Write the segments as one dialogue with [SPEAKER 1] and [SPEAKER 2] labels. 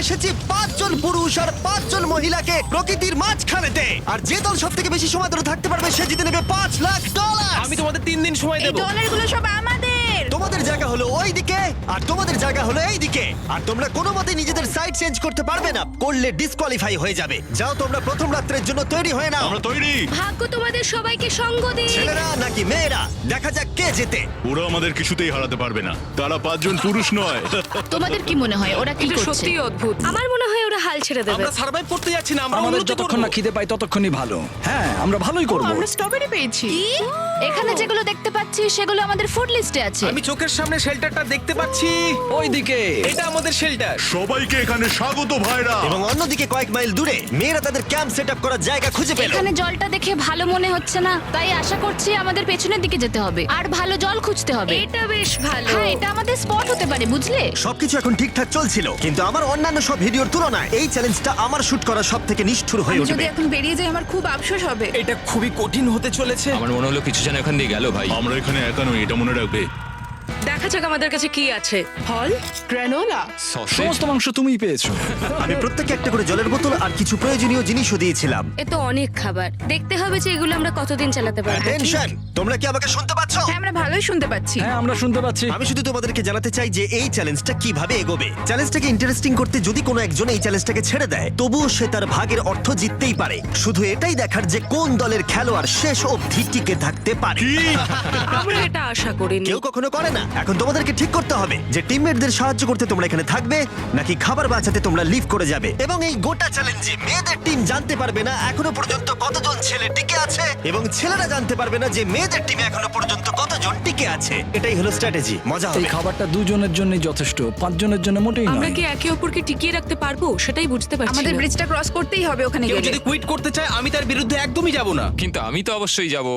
[SPEAKER 1] এসেছি 5 জন পুরুষ আর 5 জন মহিলাকে প্রকৃতির মাঝখানেতে, আর যে দল সব থেকে বেশি সময় ধরে থাকতে পারবে সে জিতে নেবে $5,00,000।
[SPEAKER 2] আমি তোমাদের 3 দিন সময়
[SPEAKER 3] এই
[SPEAKER 2] দেব।
[SPEAKER 3] ডলারগুলো সব আমাদের।
[SPEAKER 1] তোমাদের জায়গা হলো ওই দিকে আর তোমাদের জায়গা হলো এই দিকে, আর তোমরা কোনো মতে নিজেদের সাইড চেঞ্জ করতে পারবে না, করলে ডিসকোয়ালিফাই হয়ে যাবে। যাও তোমরা প্রথম রাত্রের জন্য তৈরি হয়ে নাও।
[SPEAKER 4] আমরা তৈরি।
[SPEAKER 3] ভাগ্য তোমাদের সবাইকে সঙ্গ দিক।
[SPEAKER 1] ছেলেরা নাকি মেয়েরা, দেখা যাক কে জেতে।
[SPEAKER 4] ওরা আমাদের কিছুতেই হারাতে পারবে না, তারা 5 জন পুরুষ নয়।
[SPEAKER 5] তোমাদের কি মনে হয় ওরা কি
[SPEAKER 3] এটা
[SPEAKER 5] করছে?
[SPEAKER 3] সত্যি অদ্ভুত। আমার মনে হয় ওরা হাল ছেড়ে দেবে।
[SPEAKER 2] আমরা সার্ভাইভ করতে যাচ্ছি না, আমরা
[SPEAKER 6] আমাদের
[SPEAKER 2] উন্নতি
[SPEAKER 6] যতক্ষণ
[SPEAKER 2] করব।
[SPEAKER 6] না খিদে পাই ততক্ষণই ভালো। হ্যাঁ, আমরা ভালোই করব।
[SPEAKER 3] আমরা স্ট্রবেরি পেয়েছি।
[SPEAKER 5] এখানে যেগুলো দেখতে পাচ্ছি সেগুলো আমাদের ফুড লিস্টে আছে।
[SPEAKER 2] আমি চোখের সামনে শেল্টারটা দেখতে পাচ্ছি।
[SPEAKER 6] ওইদিকে
[SPEAKER 2] এটা আমাদের শেল্টার।
[SPEAKER 4] সবাইকে এখানে স্বাগত ভাইরা।
[SPEAKER 1] এবং অন্যদিকে কয়েক মাইল দূরে মেয়েরা তাদের ক্যাম্প সেট আপ করার জায়গা খুঁজে পেল।
[SPEAKER 5] এখানে জলটা দেখে ভালো মনে হচ্ছে না, তাই আশা করছি আমাদের পেছনের দিকে যেতে হবে আর ভালো জল খুঁজতে হবে।
[SPEAKER 3] এটা বেশ ভালো।
[SPEAKER 5] হ্যাঁ, এটা আমাদের স্পট হতে পারে, বুঝলে?
[SPEAKER 1] সবকিছু এখন ঠিকঠাক চলছিল, কিন্তু আমার অন্যান্য সব ভিডিওর তুলনায় এই চ্যালেঞ্জটা আমার শুট করা সব থেকে নিষ্ঠুর হয়ে
[SPEAKER 3] আমি যদি
[SPEAKER 1] উঠবে।
[SPEAKER 3] এখন বেরিয়ে যাই আমার খুব আফসোস হবে।
[SPEAKER 2] এটা খুবই কঠিন হতে চলেছে।
[SPEAKER 7] আমার মনে হলো কিছু যেন এখান দিয়ে গেল ভাই।
[SPEAKER 4] আমরা এখানে একা নই, এটা মনে রাখবে।
[SPEAKER 3] দেখা যাক আমাদের কাছে কি আছে। ফল, গ্রানোলা।
[SPEAKER 6] সমস্ত মাংস তুমিই পেয়েছো।
[SPEAKER 1] আমি প্রত্যেককে একটা করে জলের বোতল আর কিছু প্রয়োজনীয় জিনিসও দিয়েছিলাম।
[SPEAKER 3] এ তো অনেক খাবার। দেখতে হবে যে এগুলো আমরা কতদিন চালাতে পারবো।
[SPEAKER 1] টেনশন, তোমরা কি আমাকে শুনতে পাচ্ছ?
[SPEAKER 3] হ্যাঁ, আমরা ভালোই শুনতে পাচ্ছি।
[SPEAKER 6] হ্যাঁ, আমরা শুনতে পাচ্ছি।
[SPEAKER 1] আমি শুধু তোমাদেরকে জানাতে চাই যে এই চ্যালেঞ্জটা কিভাবে এগোবে। চ্যালেঞ্জটাকে ইন্টারেস্টিং করতে যদি কোনো একজন এই চ্যালেঞ্জটাকে ছেড়ে দেয়, তবুও সে তার ভাগের অর্থ জিততেই পারে। শুধু এটাই দেখার যে কোন দলের খেলোয়াড় শেষ অবধি টিকে থাকতে পারে।
[SPEAKER 3] আমরা এটা আশা করিনি।
[SPEAKER 1] কেউ কখনো করে না। এখন তোমাদেরকে ঠিক করতে হবে যে টিমমেটদের সাহায্য করতে তোমরা এখানে থাকবে নাকি খাবার বাঁচাতে তোমরা লিভ করে যাবে। এবং এই গোটা চ্যালেঞ্জে মেয়েদের টিম জানতে পারবে না এখনো পর্যন্ত কতজন ছেলে টিকে আছে, এবং ছেলেরা জানতে পারবে না যে মেয়েদের টিমে এখনো পর্যন্ত কতজন টিকে আছে। এটাই হলো স্ট্র্যাটেজি। মজা
[SPEAKER 6] এই
[SPEAKER 1] হবে।
[SPEAKER 6] খাবারটা দুজনের জন্যই যথেষ্ট, 5 জনের জন্য মোটেই
[SPEAKER 8] আমরা
[SPEAKER 6] নয়।
[SPEAKER 8] কি একে অপরকে টিকিয়ে রাখতে পারবো সেটাই বুঝতে পারছি
[SPEAKER 3] আমাদের
[SPEAKER 8] না।
[SPEAKER 3] ব্রিজটা ক্রস করতেই হবে ওখানে
[SPEAKER 2] কেউ
[SPEAKER 3] গেলে।
[SPEAKER 2] যদি কুইট করতে চায় আমি তার বিরুদ্ধে একদমই যাব না।
[SPEAKER 7] কিন্তু আমি তো অবশ্যই যাব।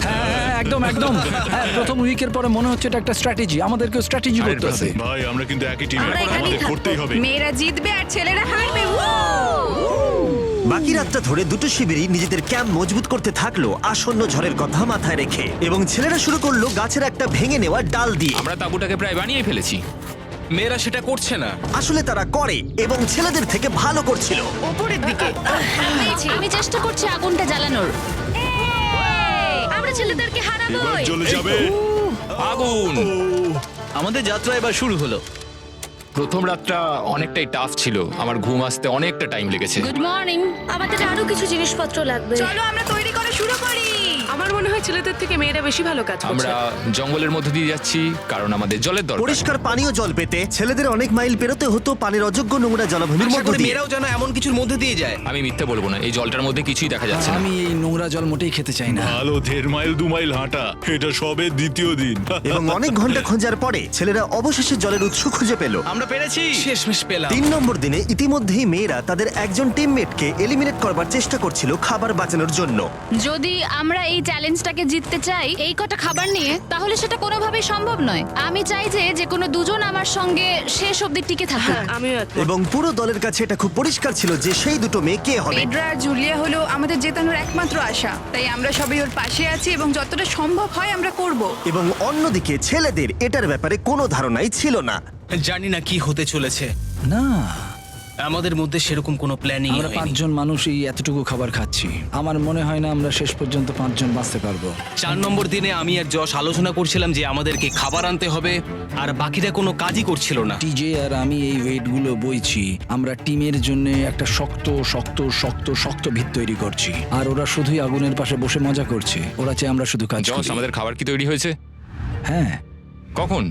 [SPEAKER 6] হ্যাঁ, হ্যাঁ, একদম একদম। হ্যাঁ, প্রথম উইকের পরে মনে হচ্ছে এটা একটা স্ট্র্যাটেজি। আমাদেরকেও স্ট্র্যাটেজি করতে হবে।
[SPEAKER 4] ভাই আমরা কিন্তু একই টিমে,
[SPEAKER 3] আমরা এখানেই
[SPEAKER 4] আমাদের
[SPEAKER 3] থাকবো।
[SPEAKER 4] করতেই হবে।
[SPEAKER 3] মেয়েরা জিতবে আর ছেলেরা হারবে।
[SPEAKER 1] বাকি রাতটা ধরে দুটো শিবিরই নিজেদের ক্যাম্প মজবুত করতে থাকলো আসন্ন ঝড়ের কথা মাথায় রেখে, এবং ছেলেরা শুরু করলো গাছের একটা ভেঙে নেওয়া ডাল দিয়ে।
[SPEAKER 7] আমরা তাঁবুটাকে প্রায় বানিয়ে ফেলেছি।
[SPEAKER 2] মেয়েরা সেটা করছে না।
[SPEAKER 1] আসলে তারা করে এবং ছেলেদের থেকে ভালো করছিল।
[SPEAKER 3] ওপরের দিকে।
[SPEAKER 5] আমি চেষ্টা করছি আগুনটা জ্বালানোর।
[SPEAKER 3] আমরা ছেলেদেরকে হারাবো।
[SPEAKER 4] এবার চলে যাবে।
[SPEAKER 7] আগুন!
[SPEAKER 6] আমাদের যাত্রা এবার শুরু হলো।
[SPEAKER 7] প্রথম রাতটা অনেকটাই টাফ ছিল, আমার ঘুম আসতে অনেকটা টাইম লেগেছে।
[SPEAKER 5] Good morning.
[SPEAKER 3] আমাদের আরো কিছু জিনিসপত্র লাগবে। চলো আমরা তৈরি করা শুরু করি।
[SPEAKER 8] আমার মনে হয় ছেলেদের থেকে মেয়েরা বেশি ভালো কাজ করছে।
[SPEAKER 7] আমরা জঙ্গলের মধ্যে দিয়ে যাচ্ছি কারণ আমাদের জলের দরকার।
[SPEAKER 1] পরিষ্কার পানীয় জল পেতে ছেলেদের অনেক মাইল পেরোতে হতো পানির অযোগ্য নোংরা জলাভূমির
[SPEAKER 2] আশা
[SPEAKER 1] মধ্য
[SPEAKER 2] করি
[SPEAKER 1] দিয়ে।
[SPEAKER 2] মেয়েরাও যেন এমন কিছুর মধ্যে দিয়ে যায়।
[SPEAKER 7] আমি মিথ্যে বলবো না, এই জলটার মধ্যে কিছুই দেখা যাচ্ছে না।
[SPEAKER 6] আমি এই নোংরা জল মোটেই খেতে চাই না।
[SPEAKER 4] ভালো 1.5 মাইল 2 মাইল হাঁটা, এটা সবে দ্বিতীয় দিন।
[SPEAKER 1] এবং অনেক ঘন্টা খোঁজার পরে ছেলেরা অবশেষে জলের উৎস খুঁজে পেল।
[SPEAKER 2] আমরা পেরেছি, শেষমেশ পেলাম।
[SPEAKER 1] 3 নম্বর দিনে ইতিমধ্যেই মেয়েরা তাদের একজন টিমমেটকে এলিমিনেট করবার চেষ্টা করছিল খাবার বাঁচানোর জন্য।
[SPEAKER 5] যদি আমরা এই চ্যালেঞ্জটাকে জিততে চাই এই কটা খাবার নিয়ে, তাহলে সেটা কোনোভাবেই সম্ভব নয়। আমি চাই যে কোনো দুজন আমার সঙ্গে শেষ অবধি টিকে থাকুক।
[SPEAKER 8] আমিও একমত।
[SPEAKER 1] এবং পুরো দলের কাছে এটা খুব পরিষ্কার ছিল যে সেই দুটো মেয়ে কে হবে।
[SPEAKER 3] পেড্রা আর জুলিয়া হলো আমাদের জেতানোর একমাত্র আশা, তাই আমরা সবাই ওর পাশে আছি এবং যতটা সম্ভব হয় আমরা করব।
[SPEAKER 1] এবং অন্যদিকে ছেলেদের এটার ব্যাপারে কোনো ধারণাই ছিল না।
[SPEAKER 2] জানি না কি হতে চলেছে।
[SPEAKER 6] না,
[SPEAKER 2] আমাদের মধ্যে সেরকম কোনো প্ল্যানিং
[SPEAKER 6] আমরা 5 জন মানুষ এই এতটুকু খাবার খাচ্ছি। আমার মনে হয় না আমরা শেষ পর্যন্ত 5 জন বাঁচতে পারবো।
[SPEAKER 2] 4 নম্বর দিনে আমি আর যশ আলোচনা করছিলাম যে আমাদেরকে খাবার আনতে হবে, আর বাকিরা কোনো কাজই করছিল না।
[SPEAKER 6] টিজে আর আমি এই ওয়েটগুলো বইছি। আমরা টিমের জন্য একটা শক্ত শক্ত শক্ত শক্ত ভিত তৈরি করছি, আর ওরা শুধুই আগুনের পাশে বসে মজা করছে। ওরা চায় আমরা শুধু কাজ
[SPEAKER 7] জস,
[SPEAKER 6] করি।
[SPEAKER 7] আমাদের খাবার কি তৈরি হয়েছে?
[SPEAKER 6] হ্যাঁ,
[SPEAKER 7] কখন?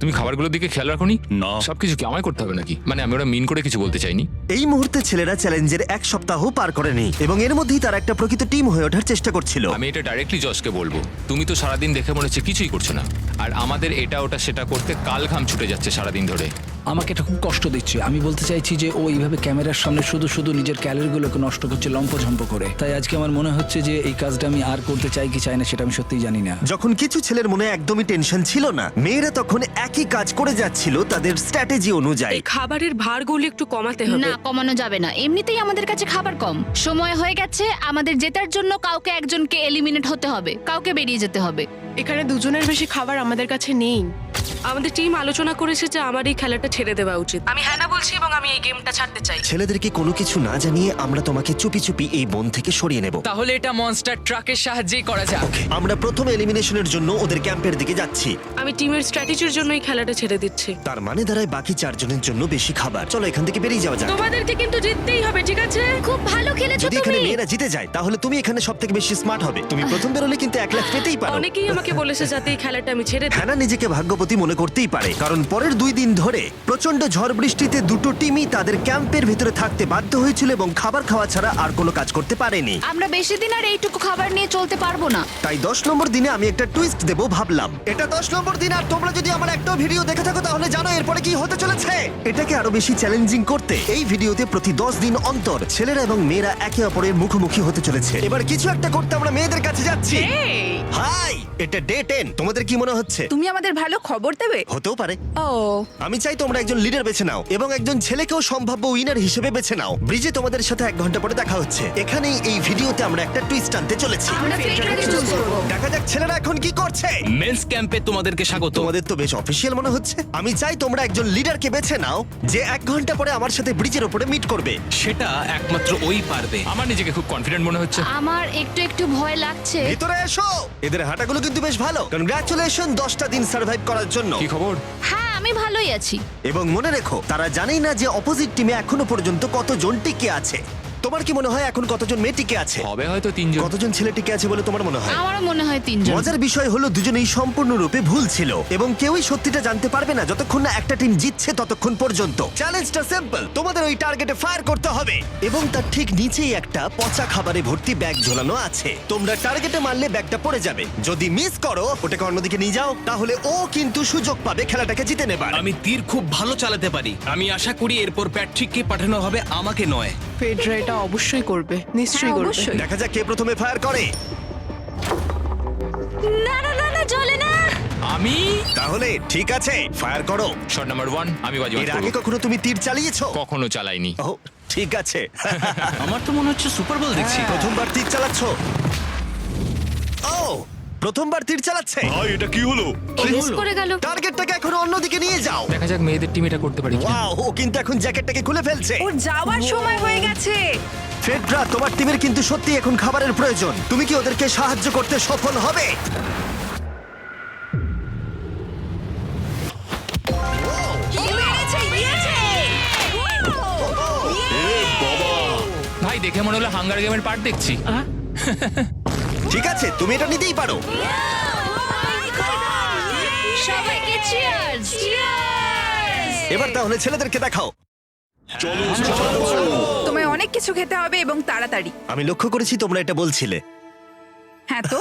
[SPEAKER 7] তুমি খাবারগুলোর দিকে খেয়াল রাখোনি?
[SPEAKER 4] না।
[SPEAKER 7] সবকিছু কি আমায় করতে হবে নাকি? মানে আমি ওরা মিন করে কিছু বলতে চাইনি।
[SPEAKER 1] এই মুহূর্তে ছেলেরা চ্যালেঞ্জের 1 সপ্তাহ পার করেনি এবং এর মধ্যেই তারা একটা প্রকৃত টিম হয়ে ওঠার চেষ্টা করছিল।
[SPEAKER 7] আমি এটা ডাইরেক্টলি জসকে বলবো। তুমি তো সারাদিন দেখে মনে হচ্ছে কিছুই করছো না, আর আমাদের এটা ওটা সেটা করতে কাল ঘাম ছুটে যাচ্ছে সারাদিন ধরে।
[SPEAKER 6] আমাকে এটা খুব কষ্ট দিচ্ছে। আমি বলতে চাইছি যে ও এইভাবে ক্যামেরার সামনে শুধু শুধু নিজের ক্যালোরিগুলোকে নষ্ট করছে লম্পঝম্প করে। তাই আজকে আমার মনে হচ্ছে যে এই কাজটা আমি আর করতে চাই কি চাই না সেটা আমি সত্যিই জানি না।
[SPEAKER 1] যখন কিছু ছেলের মনে একদমই টেনশন ছিল না, মেয়েরা তখন একই কাজ করে যাচ্ছিল তাদের স্ট্র্যাটেজি অনুযায়ী।
[SPEAKER 8] এই খাবারের ভারগুলো একটু কমাতে হবে।
[SPEAKER 5] না, কমানো যাবে না। এমনিতেই আমাদের কাছে খাবার কম। সময় হয়ে গেছে আমাদের জেতার জন্য। কাউকে একজনকে এলিমিনেট হতে হবে, কাউকে বেরিয়ে যেতে হবে।
[SPEAKER 8] এখানে দুজনের বেশি খাবার আমাদের কাছে নেই। আমাদের টিম আলোচনা করেছে যে আমার এই খেলাটা ছেড়ে দেওয়া উচিত। আমি হ্যাঁ না বলছি এবং আমি এই গেমটা ছাড়তে চাই।
[SPEAKER 1] ছেলেদেরকে কোনো কিছু না জানিয়ে আমরা তোমাকে চুপি চুপি এই বন থেকে সরিয়ে নেব।
[SPEAKER 9] তাহলে এটা মনস্টার ট্রাকের সাহায্যেই করা যাক।
[SPEAKER 1] আমরা প্রথম এলিমিনেশনের জন্য ওদের ক্যাম্পের দিকে যাচ্ছি।
[SPEAKER 8] আমি টিমের স্ট্র্যাটেজির জন্য এই খেলাটা ছেড়ে দিচ্ছি।
[SPEAKER 1] তার মানে দাঁড়ায় বাকি 4 জনের জন্য বেশি খাবার। চলো এখান থেকে বেরিয়ে যাওয়া যাক।
[SPEAKER 8] তোমাদেরকে কিন্তু জিততেই হবে, ঠিক আছে?
[SPEAKER 5] খুব ভালো খেলেছো
[SPEAKER 1] যদি এখানে
[SPEAKER 5] তুমি।
[SPEAKER 1] মেয়েরা জিতে যায় তাহলে তুমি এখানে সবথেকে বেশি স্মার্ট হবে। তুমি প্রথম বেরোলে কিন্তু 1 লাখ পেতেই পারো।
[SPEAKER 8] অনেকেই আমাকে বলেছে যাতে এই খেলাটা আমি ছেড়ে দিই।
[SPEAKER 1] হ্যানা নিজেকে ভাগ্যবতী মনে করতেই পারে, কারণ পরের 2 দিন ধরে প্রচন্ড ঝড় বৃষ্টিতে দুটো টিমই তাদের ক্যাম্পের ভিতরে থাকতে বাধ্য হয়েছিল এবং খাবার খাওয়া ছাড়া আর কোনো কাজ করতে পারেনি।
[SPEAKER 5] আমরা বেশি দিন আর এইটুকু খাবার নিয়ে চলতে পারবো না।
[SPEAKER 1] তাই 10 নম্বর দিনে আমি একটা টুইস্ট দেবো ভাবলাম। এটা 10 নম্বর দিন আর তোমরা যদি আমার একটা ভিডিও দেখে থাকো তাহলে জানো এরপরে কি হতে চলেছে। এটাকে আরো বেশি চ্যালেঞ্জিং করতে এই ভিডিওতে প্রতি 10 দিন অন্তর ছেলেরা এবং মেয়েরা একে অপরের মুখোমুখি হতে চলেছে। এবার কিছু একটা করতে আমরা মেয়েদের কাছে যাচ্ছি। হাই, এটা ডে 10। তোমাদের কি মনে হচ্ছে?
[SPEAKER 3] তুমি আমাদের ভালো খবর দেবে?
[SPEAKER 1] হতেও পারে।
[SPEAKER 3] ও,
[SPEAKER 1] আমি চাই তোমরা একজন লিডার বেছে নাও এবং একজন ছেলেকেও সম্ভাব্য উইনার হিসেবে বেছে নাও। ব্রিজে তোমাদের সাথে 1 ঘন্টা পরে দেখা হচ্ছে। এখানেই এই ভিডিওতে আমরা একটা টুইস্ট আনতে চলেছি।
[SPEAKER 3] আমরা ফেডরারকে চুজ করব।
[SPEAKER 1] দেখা যাক ছেলেরা এখন কি করছে।
[SPEAKER 2] মেন্স ক্যাম্পে তোমাদেরকে স্বাগত।
[SPEAKER 1] তোমাদের তো বেশ অফিসিয়াল মনে হচ্ছে। আমি চাই তোমরা একজন লিডারকে বেছে নাও যে 1 ঘন্টা পরে আমার সাথে ব্রিজের উপরে মিট করবে।
[SPEAKER 2] সেটা একমাত্র ওই পারবে।
[SPEAKER 7] আমার নিজেকে খুব কনফিডেন্ট মনে হচ্ছে।
[SPEAKER 5] আমার একটু একটু ভয় লাগছে।
[SPEAKER 1] ভিতরে এসো। এদের হাঁটাগুলো কিন্তু বেশ ভালো। কনগ্রাচুলেশন 10টা দিন সার্ভাইভ করার জন্য।
[SPEAKER 7] কি খবর?
[SPEAKER 5] হ্যাঁ, আমি ভালোই আছি।
[SPEAKER 1] এবং মনে রেখো তারা জানেই না যে অপোজিট টিমে এখনো পর্যন্ত কতজন টিকে আছে। তোমার কি মনে হয় এখন কতজন মেয়ে টিকে আছে?
[SPEAKER 7] হবে হয়তো 3 জন।
[SPEAKER 1] কতজন ছেলে টিকে আছে বলে তোমার মনে হয়?
[SPEAKER 5] আমারও মনে হয় 3 জন।
[SPEAKER 1] মজার বিষয় হলো দুজনেই সম্পূর্ণরূপে ভুল ছিল এবং কেউই সত্যিটা জানতে পারবে না যতক্ষণ না একটা টিম জিতছে ততক্ষণ পর্যন্ত। চ্যালেঞ্জটা সিম্পল, তোমাদের ওই টার্গেটে ফায়ার করতে হবে এবং তার ঠিক নিচেই একটা পচা খাবারে ভর্তি ব্যাগ ঝোলানো আছে। তোমরা টার্গেটে মারলে ব্যাগটা পড়ে যাবে। যদি মিস করো ওটাকে অন্যদিকে নিয়ে যাও তাহলে ও কিন্তু সুযোগ পাবে খেলাটাকে জিতে নেবার।
[SPEAKER 2] আমি তীর খুব ভালো চালাতে পারি। আমি আশা করি এরপর প্যাট্রিককে পাঠানো হবে, আমাকে নয়।
[SPEAKER 8] ফেডরা এটা অবশ্যই করবে, নিশ্চয়ই করবে।
[SPEAKER 3] অবশ্যই।
[SPEAKER 1] দেখা যাক কে প্রথমে ফায়ার করে।
[SPEAKER 5] না না না না, চলে না।
[SPEAKER 7] আমি
[SPEAKER 1] তাহলে ঠিক আছে, ফায়ার করো।
[SPEAKER 7] শট নাম্বার 1 আমি বাজি
[SPEAKER 1] এর আগে কখনো তুমি তীর চালিয়েছো?
[SPEAKER 7] কখনো চালাইনি।
[SPEAKER 1] ও ঠিক আছে।
[SPEAKER 2] আমার তো মনে হচ্ছে সুপার বল দেখছি।
[SPEAKER 1] প্রথমবার তীর চালাচ্ছ? ও প্রথমবার তীর চালাচ্ছে।
[SPEAKER 4] ভাই এটা কি হলো?
[SPEAKER 5] মিস করে গেল।
[SPEAKER 1] টার্গেটটাকে এখন অন্যদিকে নিয়ে যাও।
[SPEAKER 7] দেখা যাক মেয়েদের টিম এটা করতে পারি কিনা।
[SPEAKER 1] ওয়াও, ও কিন্তু এখন জ্যাকেটটাকে খুলে ফেলছে।
[SPEAKER 3] ওর যাওয়ার সময় হয়ে গেছে।
[SPEAKER 1] ফেডরা, তোমার টিমের কিন্তু সত্যি এখন খাবারের প্রয়োজন। তুমি কি ওদেরকে সাহায্য করতে সফল হবে?
[SPEAKER 7] ভাই দেখে মনে হলো হাঙ্গার গেমের পার্ট দেখছি।
[SPEAKER 1] ঠিক আছে, তুমি এটা নিতেই পারো।
[SPEAKER 5] সবাইকে চিয়ার্স।
[SPEAKER 1] এবার তাহলে ছেলেদেরকে দেখাও।
[SPEAKER 3] তোমায় অনেক কিছু খেতে হবে এবং তাড়াতাড়ি।
[SPEAKER 1] আমি লক্ষ্য করেছি তোমরা এটা বলছিলে।
[SPEAKER 3] হ্যাঁ তো,